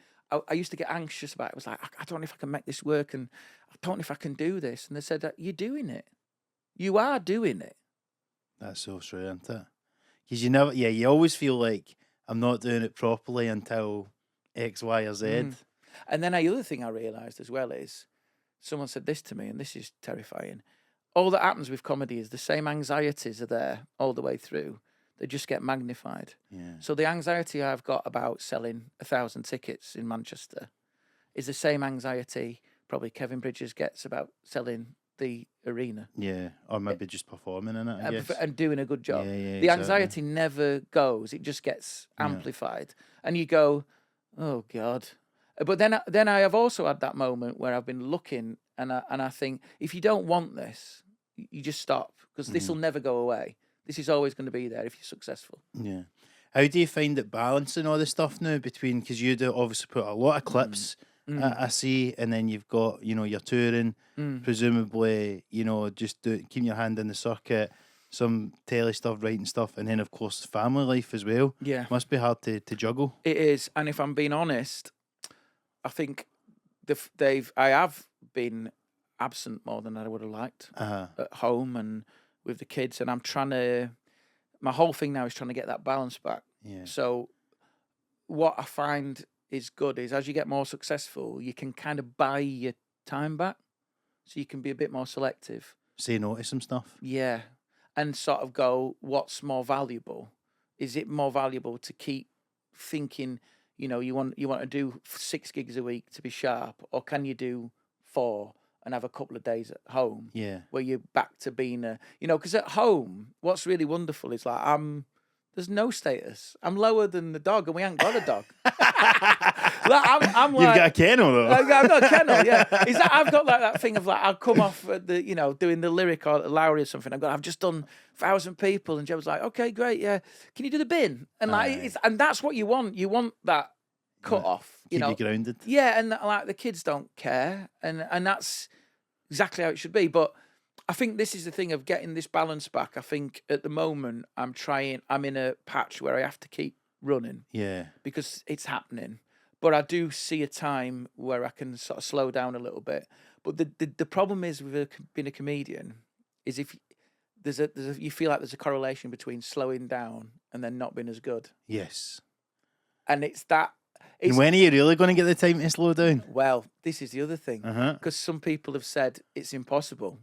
I used to get anxious about it. It was like, I don't know if I can make this work, and I don't know if I can do this. And they said, you're doing it. You are doing it. That's so true, isn't it? Because you always feel like I'm not doing it properly until X, Y, or Z. And then the other thing I realised as well is, someone said this to me, and this is terrifying. All that happens with comedy is the same anxieties are there all the way through. They just get magnified. Yeah. So the anxiety I've got about selling 1,000 tickets in Manchester is the same anxiety probably Kevin Bridges gets about selling the arena. Yeah, or maybe just performing in it, I guess. And doing a good job. Yeah, the anxiety never goes. It just gets amplified. And you go, oh, God. But then I have also had that moment where I've been looking and I think, if you don't want this, you just stop, because this will never go away. This is always going to be there if you're successful. Yeah. How do you find it balancing all this stuff now between, because you do obviously put a lot of clips, I see, and then you've got, your touring, presumably, just keeping your hand in the circuit, some telly stuff, writing stuff, and then of course family life as well. Yeah. Must be hard to juggle. It is. And if I'm being honest, I think I have been absent more than I would have liked at home and with the kids, and I'm trying to. My whole thing now is trying to get that balance back. Yeah. So, what I find is good is, as you get more successful, you can kind of buy your time back, so you can be a bit more selective. Say no to some stuff. Yeah, and sort of go, what's more valuable? Is it more valuable to keep thinking, you want to do 6 gigs a week to be sharp, or can you do 4? And have a couple of days at home, where you're back to being because at home, what's really wonderful is like there's no status. I'm lower than the dog, and we ain't got a dog. I'm You've got a kennel though. I've got a kennel, yeah. Is that I've got like that thing of like, I'll come off at the doing the lyric or Lowry or something. I've just done 1,000 people, and Joe was like, okay, great, yeah. Can you do the bin? And like, and that's what you want. You want that cut off. Keep you grounded. Yeah, and like the kids don't care, and that's exactly how it should be. But I think this is the thing of getting this balance back. I think at the moment I'm in a patch where I have to keep running. Yeah. Because it's happening. But I do see a time where I can sort of slow down a little bit. But the problem is with being a comedian is if you feel like there's a correlation between slowing down and then not being as good. Yes. And it's that. And when are you really going to get the time to slow down? Well, this is the other thing. Because some people have said it's impossible.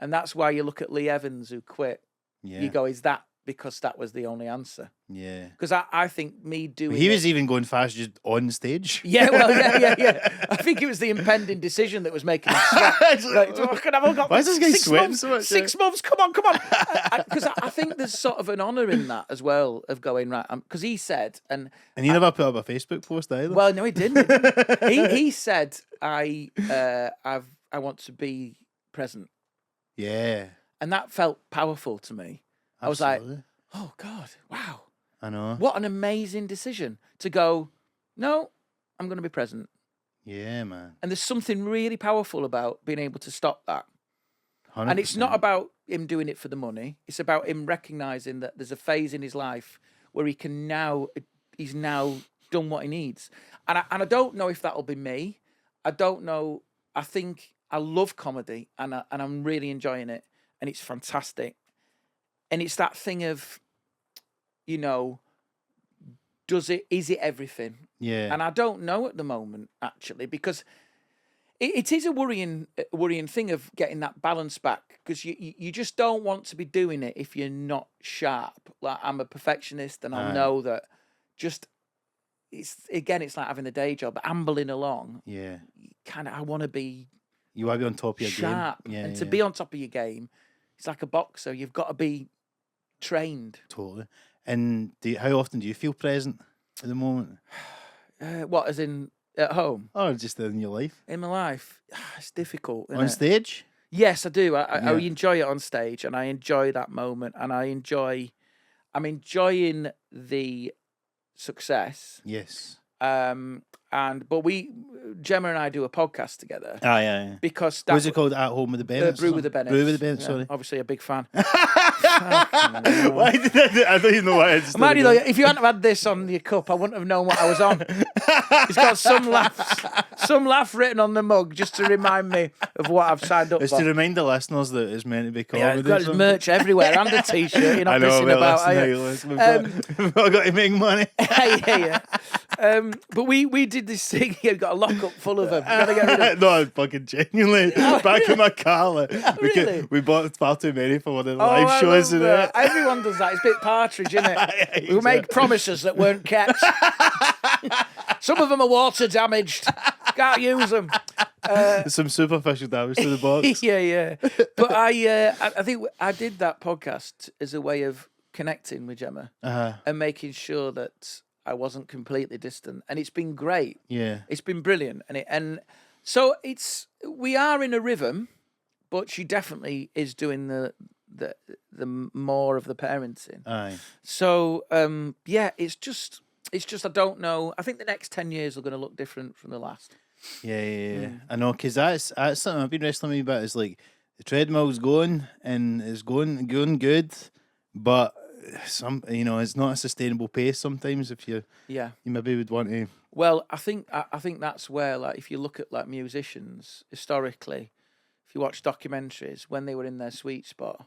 And that's why you look at Lee Evans, who quit. Yeah. You go, is that because that was the only answer? Yeah. Because I think me doing he was even going fast just on stage. Yeah, well, yeah. I think it was the impending decision that was making him sweat. Why is this guy sweating so much? 6 months, come on. Because I think there's sort of an honour in that as well, of going, right, because he said... And he never put up a Facebook post either. Well, no, he didn't. He said, I want to be present. Yeah. And that felt powerful to me. Absolutely. I was like, oh, God, wow. I know. What an amazing decision to go, no, I'm going to be present. Yeah, man. And there's something really powerful about being able to stop that. 100%. And it's not about him doing it for the money. It's about him recognising that there's a phase in his life where he's now done what he needs. And I don't know if that'll be me. I don't know. I think I love comedy and I'm really enjoying it. And it's fantastic. And it's that thing of, is it everything? Yeah. And I don't know at the moment, actually, because it is a worrying thing of getting that balance back, because you just don't want to be doing it if you're not sharp. Like, I'm a perfectionist, and I know that it's like having a day job, ambling along. Yeah. I want to be... You want to be on top of your sharp. game. Yeah, and to be on top of your game, it's like a boxer. You've got to be trained. Totally. And how often do you feel present at the moment? What, as in at home? Or just in your life? In my life, it's difficult. On stage? Yes, I do. I enjoy it on stage, and I enjoy that moment, and I enjoy I'm enjoying the success. Yes. But Gemma and I do a podcast together. Yeah. Because what's it called? At Home with the Bennetts? Brew with the Bennetts. Brew with the Bennetts. Sorry. Obviously a big fan. Why did I don't even know why I just. Mind you though, if you hadn't have had this on your cup, I wouldn't have known what I was on. It's got some laugh written on the mug just to remind me of what I've signed up It's for. to remind the listeners that it's meant to be comedy. Yeah, it's got his merch everywhere and a t-shirt. You're not pissing about, are you? We've got to make money. yeah. But we did this thing. We've got a lockup full of them. We've got to get rid of. No, fucking genuinely. Back in my car, like, really? we bought far too many for one of the Oh, live I shows. love In that. it. Everyone does that. It's a bit Partridge, isn't it? We make promises that weren't kept. Some of them are water damaged. Can't use them. Some superficial damage to the box. Yeah. But I think I did that podcast as a way of connecting with Gemma and making sure that I wasn't completely distant, and it's been great. Yeah, it's been brilliant, and so we are in a rhythm, but she definitely is doing the more of the parenting. Aye. So it's just I don't know. I think the next 10 years are going to look different from the last. Yeah. I know, because that's something I've been wrestling with me about. Is like the treadmill's going and it's going good, but it's not a sustainable pace sometimes. If you maybe would want to. Well, I think that's where, like, if you look at like musicians historically, if you watch documentaries when they were in their sweet spot,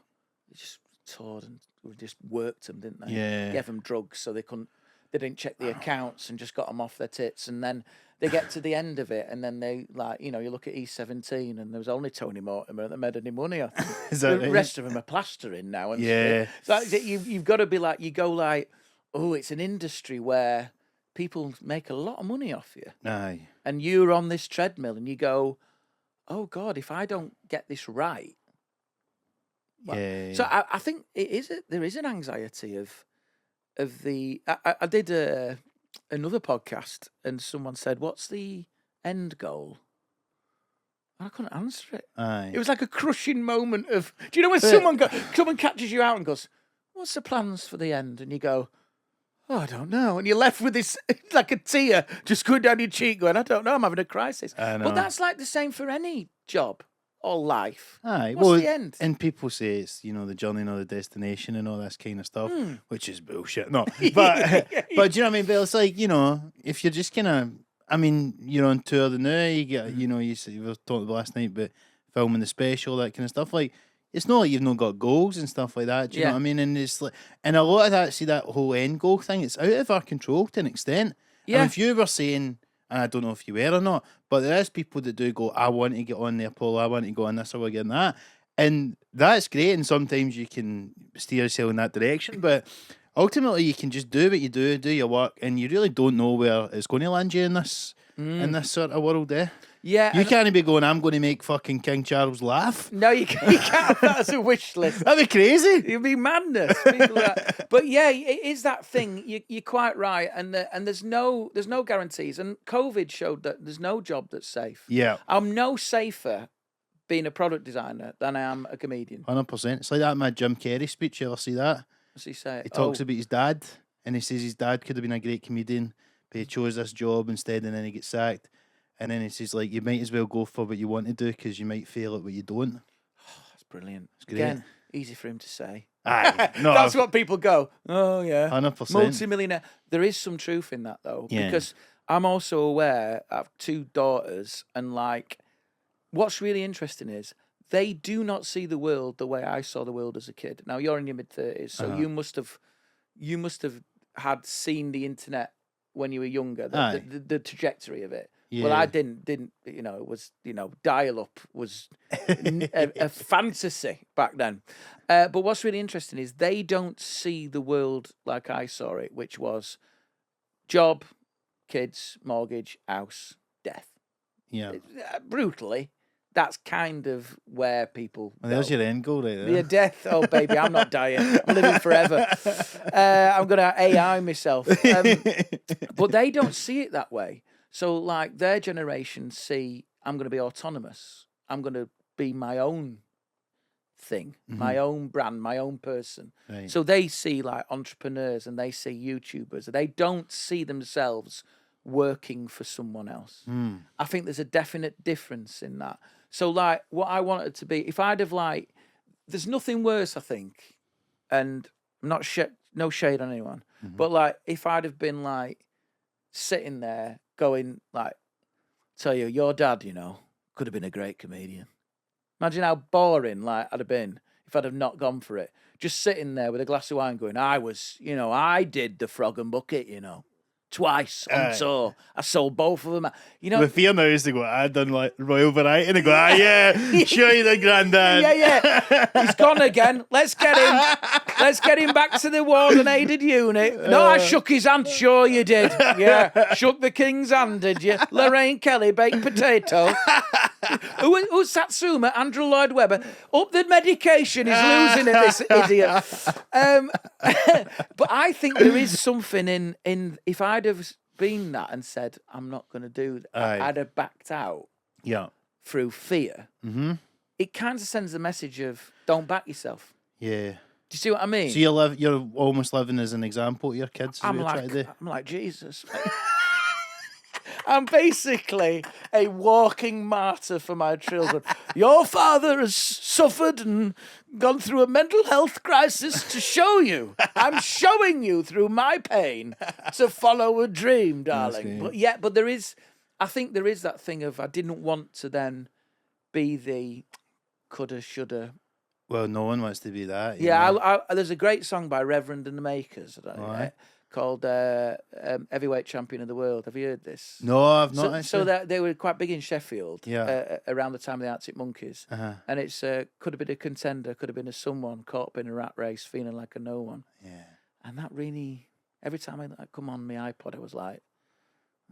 they just toured and just worked them, didn't they? Yeah. Gave them drugs so they didn't check the accounts and just got them off their tits, and then they get to the end of it, and then they, like, you look at E17 and there was only Tony Mortimer that made any money. I think. The rest of them are plastering now. And so you've got to be like, you go like, oh, it's an industry where people make a lot of money off you. Aye. And you're on this treadmill and you go, oh God, if I don't get this right. Well, so I think there is an anxiety of the. I did another podcast and someone said, "What's the end goal?" And I couldn't answer it. Aye. It was like a crushing moment of. Do you know when someone catches you out and goes, "What's the plans for the end?" And you go, "Oh, I don't know," and you're left with this like a tear just going down your cheek, going, "I don't know, I'm having a crisis." I know. But that's like the same for any job or life. Aye. What's the end? And people say it's the journey, not the destination, and all this kind of stuff, which is bullshit. No, but do you know what I mean? But it's like, if you're just kind of, you're on tour the now. You get, you were talking about last night, but filming the special, that kind of stuff. Like, it's not like you've not got goals and stuff like that. Do you know what I mean? And it's like, and a lot of that whole end goal thing, it's out of our control to an extent. Yeah. And if you were saying, and I don't know if you were or not, but there is people that do go, I want to get on the Apollo, I want to go on this, or getting that. And that's great, and sometimes you can steer yourself in that direction, but ultimately you can just do what you do your work, and you really don't know where it's going to land you in this sort of world, eh? Yeah. You can't be going, I'm going to make fucking King Charles laugh. No, you can't have that as a wish list. That'd be crazy. It'd be madness. But yeah, it is that thing. You're quite right, and there's no guarantees. And COVID showed that there's no job that's safe. Yeah, I'm no safer being a product designer than I am a comedian. 100%. It's like that mad Jim Carrey speech. You ever see that? What's he say? He talks about his dad, and he says his dad could have been a great comedian, but he chose this job instead, and then he gets sacked. And then he says, like, you might as well go for what you want to do because you might fail at what you don't. Oh, that's brilliant. It's great. Again, easy for him to say. Aye, no, That's what people go, oh, yeah. 100%. Multi-millionaire. There is some truth in that, though, because I'm also aware I have 2 daughters, and, like, what's really interesting is they do not see the world the way I saw the world as a kid. Now, you're in your mid-30s, so you must have had seen the internet when you were younger, the trajectory of it. Yeah. Well, I didn't. It was, dial-up was a fantasy back then. But what's really interesting is they don't see the world like I saw it, which was job, kids, mortgage, house, death. Yeah. Brutally, that's kind of where people Well, there's your end goal right there. Your death. Oh, baby, I'm not dying. I'm living forever. I'm going to AI myself. But they don't see it that way. So, like, their generation see, I'm going to be autonomous. I'm going to be my own thing, my own brand, my own person. Right. So they see like entrepreneurs and they see YouTubers. They don't see themselves working for someone else. I think there's a definite difference in that. So like what I wanted to be, if I'd have like, there's nothing worse, I think, and I'm not no shade on anyone, but like if I'd have been like sitting there going like, tell you, your dad, could have been a great comedian. Imagine how boring like I'd have been if I'd have not gone for it. Just sitting there with a glass of wine going, I did the Frog and Bucket, twice on tour. I sold both of them. The fear now is to go, I done like Royal Variety, and they go, yeah, sure you did, Grandad. Yeah. He's gone again. Let's get him. Let's get him back to the ward aided unit. No, I shook his hand. Sure you did. Yeah, shook the king's hand, did you? Lorraine Kelly, baked potato. Who's Satsuma? Andrew Lloyd Webber. Up the medication. He's losing it, this idiot. But I think there is something in if I'd have been that and said, I'm not going to do that, I'd have backed out through fear. It kind of sends a message of don't back yourself. Yeah. Do you see what I mean? So you're almost living as an example to your kids. I'm like Jesus. I'm basically a walking martyr for my children. Your father has suffered and gone through a mental health crisis to show you. I'm showing you through my pain to follow a dream, darling. But I think there is that thing of I didn't want to then be the coulda, shoulda. Well, no one wants to be that. There's a great song by Reverend and the Makers. I don't know. Called Heavyweight Champion of the World. Have you heard this? No, I've not. So that they were quite big in Sheffield around the time of the Arctic Monkeys. And it's could have been a contender, could have been a someone caught up in a rat race, feeling like a no one. Yeah. And that really, every time I come on my iPod, I was like,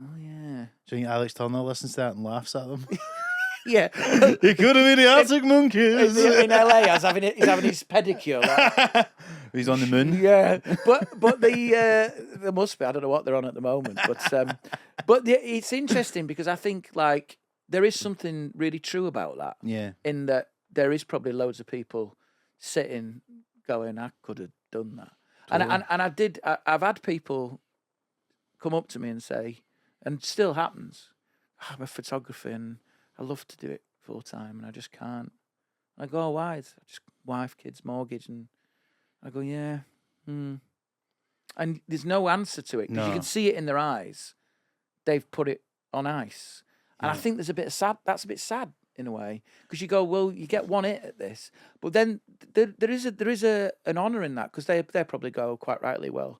oh yeah. Do you think Alex Turner listens to that and laughs at them? Yeah. He could have been the Arctic Monkeys. In LA, he's having his pedicure. Like. He's on the moon. Yeah, but there must be. I don't know what they're on at the moment, but it's interesting because I think like there is something really true about that. Yeah. In that there is probably loads of people sitting going, I could have done that, totally. and I've had people come up to me and say, and still happens, I'm a photographer and I love to do it full time and I just can't. I go, why? It's just wife, kids, mortgage, and I go, yeah. And there's no answer to it because you can see it in their eyes. They've put it on ice, and I think there's a bit of sad. That's a bit sad in a way because you go, well, you get one hit at this, but then there is an honour in that because they probably go quite rightly, well,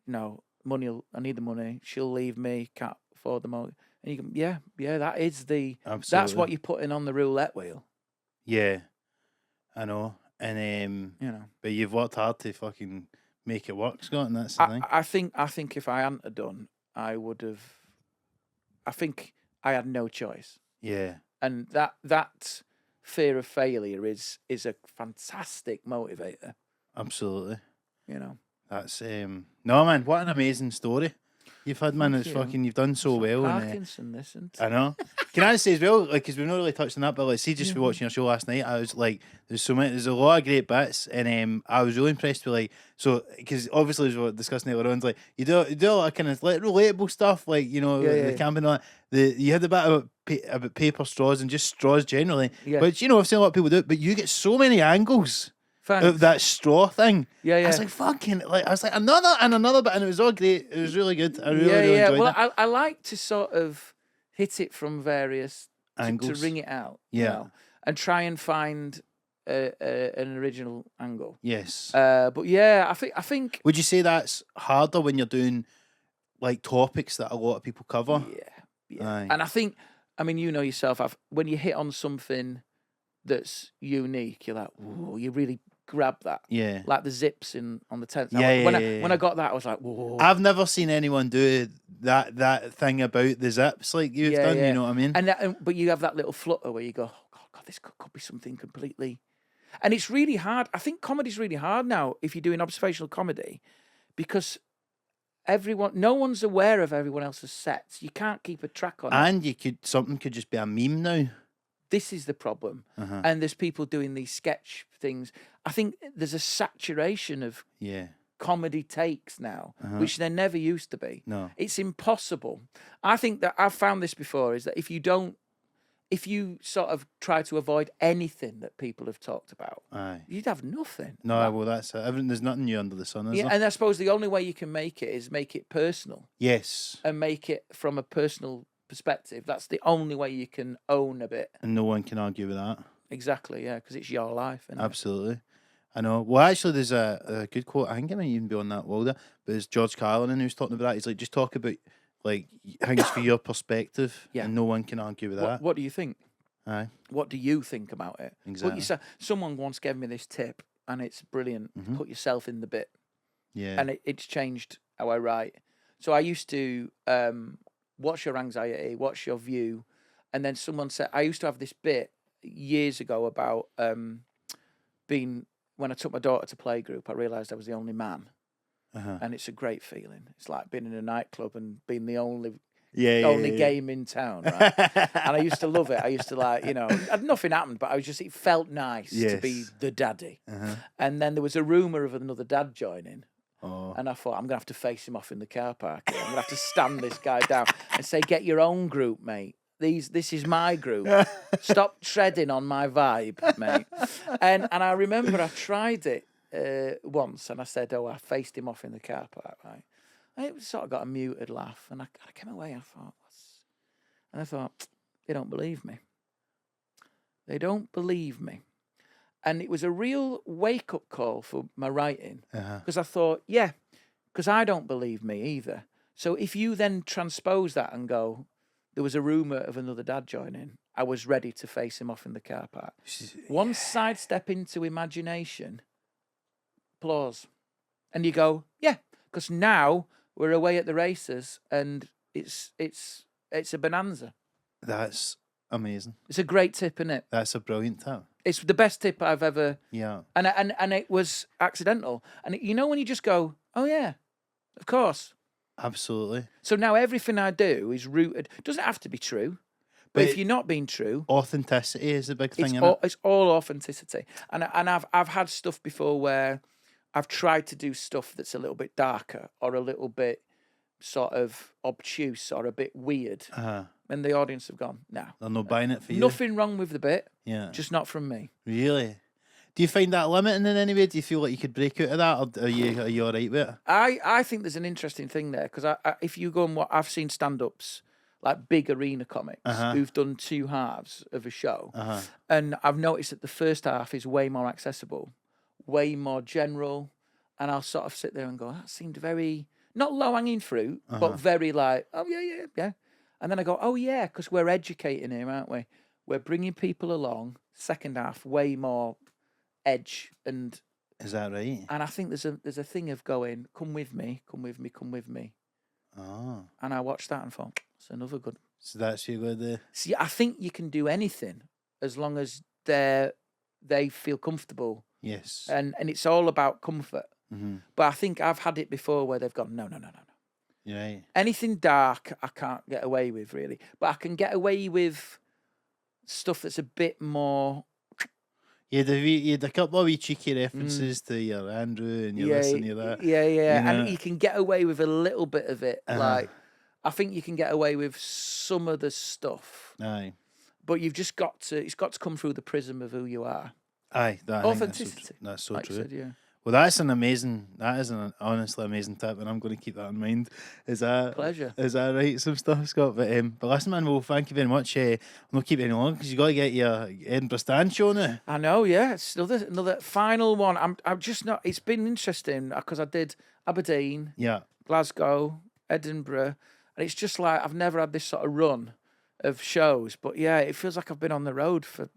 money. I need the money. She'll leave me. Can't afford the money. And you go, yeah, that is Absolutely. That's what you're putting on the roulette wheel. Yeah, I know. And but you've worked hard to fucking make it work, Scott, and that's the thing. I think if I hadn't have done, I would have. I think I had no choice. Yeah, and that fear of failure is a fantastic motivator. Absolutely. That's no man. What an amazing story you've had, man. It's fucking. You've done so well. Parkinson, isn't? I know. Can I say as well, like, because we've not really touched on that, but like, see, just for watching your show last night, I was like, there's a lot of great bits, and I was really impressed with like, so because obviously as we were discussing earlier on, it's like you do a lot of kind of like relatable stuff, like the camping and all that. You had a bit about paper straws and just straws generally, which I've seen a lot of people do it, but you get so many angles. Of that straw thing. Yeah. I was like, fucking, like, I was like, another bit, and it was all great. It was really good. I really enjoyed it. Well, I like to sort of hit it from various angles to ring it out. Yeah. And try and find an original angle. Yes. But yeah, I think. Would you say that's harder when you're doing like topics that a lot of people cover? Yeah. Aye. And I think, I mean, yourself, when you hit on something that's unique, you're like, whoa, you really grab that. Yeah. Like the zips on the tent. When I got that, I was like, whoa. I've never seen anyone do that thing about the zips like you've done, you know what I mean? But you have that little flutter where you go, oh God, this could be something completely. And it's really hard. I think comedy's really hard now if you're doing observational comedy because no one's aware of everyone else's sets. You can't keep a track on it. And something could just be a meme now. This is the problem. And there's people doing these sketch things. I think there's a saturation of comedy takes now, which there never used to be. No. It's impossible. I think that I've found this before, is that if you sort of try to avoid anything that people have talked about, you'd have nothing. No, well, that's it. There's nothing new under the sun, is there? And I suppose the only way you can make it is make it personal. Yes. And make it from a personal perspective. That's the only way you can own a bit. And no one can argue with that. Exactly, yeah, because it's your life. Isn't Absolutely. I know. Well, actually, there's a good quote. I think it might even be on that wall there. But it's George Carlin who's talking about that. He's like, just talk about like things from your perspective, and no one can argue with that. What do you think? Aye. What do you think about it? Exactly. Someone once gave me this tip, and it's brilliant. Put yourself in the bit. Yeah. And it's changed how I write. So I used to what's your anxiety, what's your view, and then someone said I used to have this bit years ago about being, when I took my daughter to playgroup, I realised I was the only man, and it's a great feeling. It's like being in a nightclub and being the only game in town, right? And I used to love it. I used to nothing happened, but it felt nice to be the daddy. And then there was a rumour of another dad joining. And I thought, I'm going to have to face him off in the car park. I'm going to have to stand this guy down and say, get your own group, mate. This is my group. Stop treading on my vibe, mate. And I remember I tried it once, and I said, I faced him off in the car park, right? And it sort of got a muted laugh, and I came away, I thought, they don't believe me. They don't believe me. And it was a real wake-up call for my writing, because I thought, because I don't believe me either. So if you then transpose that and go, there was a rumour of another dad joining, I was ready to face him off in the car park. One sidestep into imagination, applause. And you go, because now we're away at the races, and it's a bonanza. That's amazing. It's a great tip, isn't it? That's a brilliant tip. It's the best tip I've ever. Yeah. And it was accidental. And when you just go, oh yeah, of course. Absolutely. So now everything I do is rooted. Doesn't have to be true, but if you're not being true, authenticity is the big thing. It's all authenticity. And I've had stuff before where I've tried to do stuff that's a little bit darker or a little bit sort of obtuse or a bit weird. And the audience have gone, no. They're not buying it for you. Nothing wrong with the bit. Yeah. Just not from me. Really? Do you find that limiting in any way? Do you feel like you could break out of that, or are you all right with it? I think there's an interesting thing there, because if you go and I've seen stand-ups, like big arena comics, who've done two halves of a show, and I've noticed that the first half is way more accessible, way more general, and I'll sort of sit there and go, that seemed very, not low-hanging fruit, but very like, oh, yeah. And then I go, oh, yeah, because we're educating here, aren't we? We're bringing people along. Second half, way more edge. And is that right? And I think there's a thing of going, come with me. Oh. And I watched that and thought, it's another good. So that's you good there. See, I think you can do anything as long as they feel comfortable. Yes. And it's all about comfort. But I think I've had it before where they've gone, no. Right. Anything dark, I can't get away with, really. But I can get away with stuff that's a bit more. You had a couple of wee cheeky references to your Andrew and your this and your that. Yeah. You know? And you can get away with a little bit of it. Like, I think you can get away with some of the stuff. Aye. But you've just got to, it's got to come through the prism of who you are. Aye. Authenticity. That's so like true. You said, yeah. Well, that is an honestly amazing tip, and I'm going to keep that in mind. Pleasure. Is that right? Some stuff, Scott. But listen, man. Well, thank you very much. I'm not keeping any longer because you got to get your Edinburgh stand show now. I know. Yeah, it's another final one. I'm just not. It's been interesting because I did Aberdeen, Glasgow, Edinburgh, and it's just like I've never had this sort of run of shows. But yeah, it feels like I've been on the road for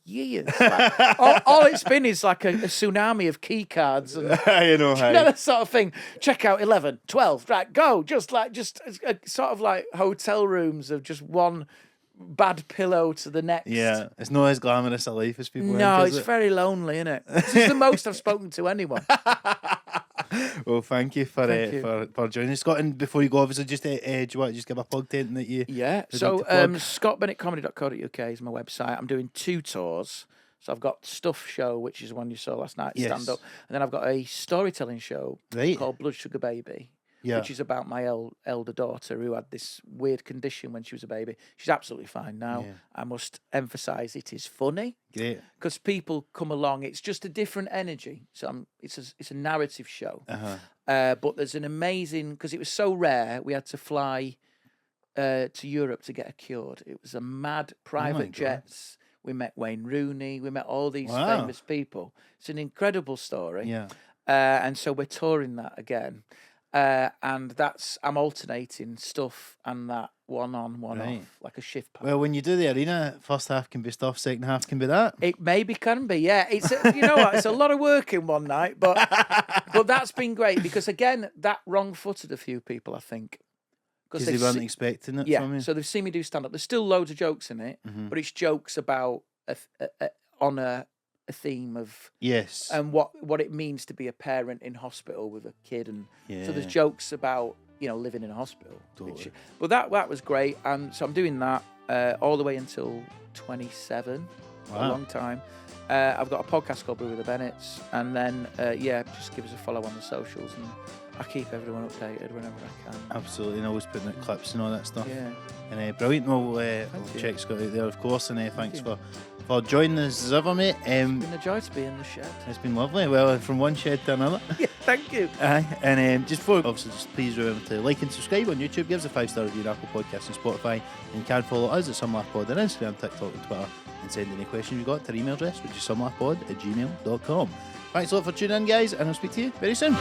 years. Like, all it's been is like a tsunami of key cards and you know that sort of thing. Check out 11, 12, right, go. Just sort of like hotel rooms of just one bad pillow to the next. Yeah, it's not as glamorous a life as people think, No, is it's it? very lonely, isn't it? This is the most I've spoken to anyone. Well, thank you for Thank you. for joining us, Scott. And before you go, obviously, just do you want to just give a plug to anything that you? Yeah. would So like to plug? scottbennettcomedy.co.uk is my website. I'm doing 2 tours. So I've got Stuff Show, which is one you saw last night, Yes. stand up, and then I've got a storytelling show Right. called Blood Sugar Baby, Yeah. which is about my elder daughter who had this weird condition when she was a baby. She's absolutely fine now. Yeah. I must emphasise it is funny Great. because people come along. It's just a different energy. So it's a narrative show. But there's an amazing, because it was so rare, we had to fly to Europe to get her cured. It was a mad private God. jets. We met Wayne Rooney. We met all these Wow. famous people. It's an incredible story. Yeah. And so we're touring that again. And I'm alternating Stuff and that one on, one Right. off, like a shift pattern. Well, when you do the arena, first half can be stuff, second half can be that. It maybe can be, yeah. You know what? It's a lot of work in one night, but that's been great because again, that wrong-footed a few people, I think, Because they weren't expecting it from you. So they've seen me do stand-up. There's still loads of jokes in it, but it's jokes about on a theme of Yes. and what it means to be a parent in hospital with a kid, and so there's Yeah. jokes about living in a hospital. Totally. But that was great, and so I'm doing that all the way until 27. A Wow. long time. I've got a podcast called With the Bennetts, and then just give us a follow on the socials, and I keep everyone updated whenever I can. Absolutely, and always putting out clips and all that stuff. Yeah. And brilliant. We'll you. check Scott out there, of course. And thanks you. for joining us as ever, mate. It's been a joy to be in the shed. It's been lovely. Well, from one shed to another. Yeah, thank you. Aye. And just before, obviously, just please remember to like and subscribe on YouTube. Give us a 5-star review on Apple Podcasts and Spotify. And you can follow us at SomeLaughPod on Instagram, TikTok, and Twitter. And send any questions you've got to our email address, which is somelaughpod@gmail.com. Thanks a lot for tuning in, guys, and I'll speak to you very soon.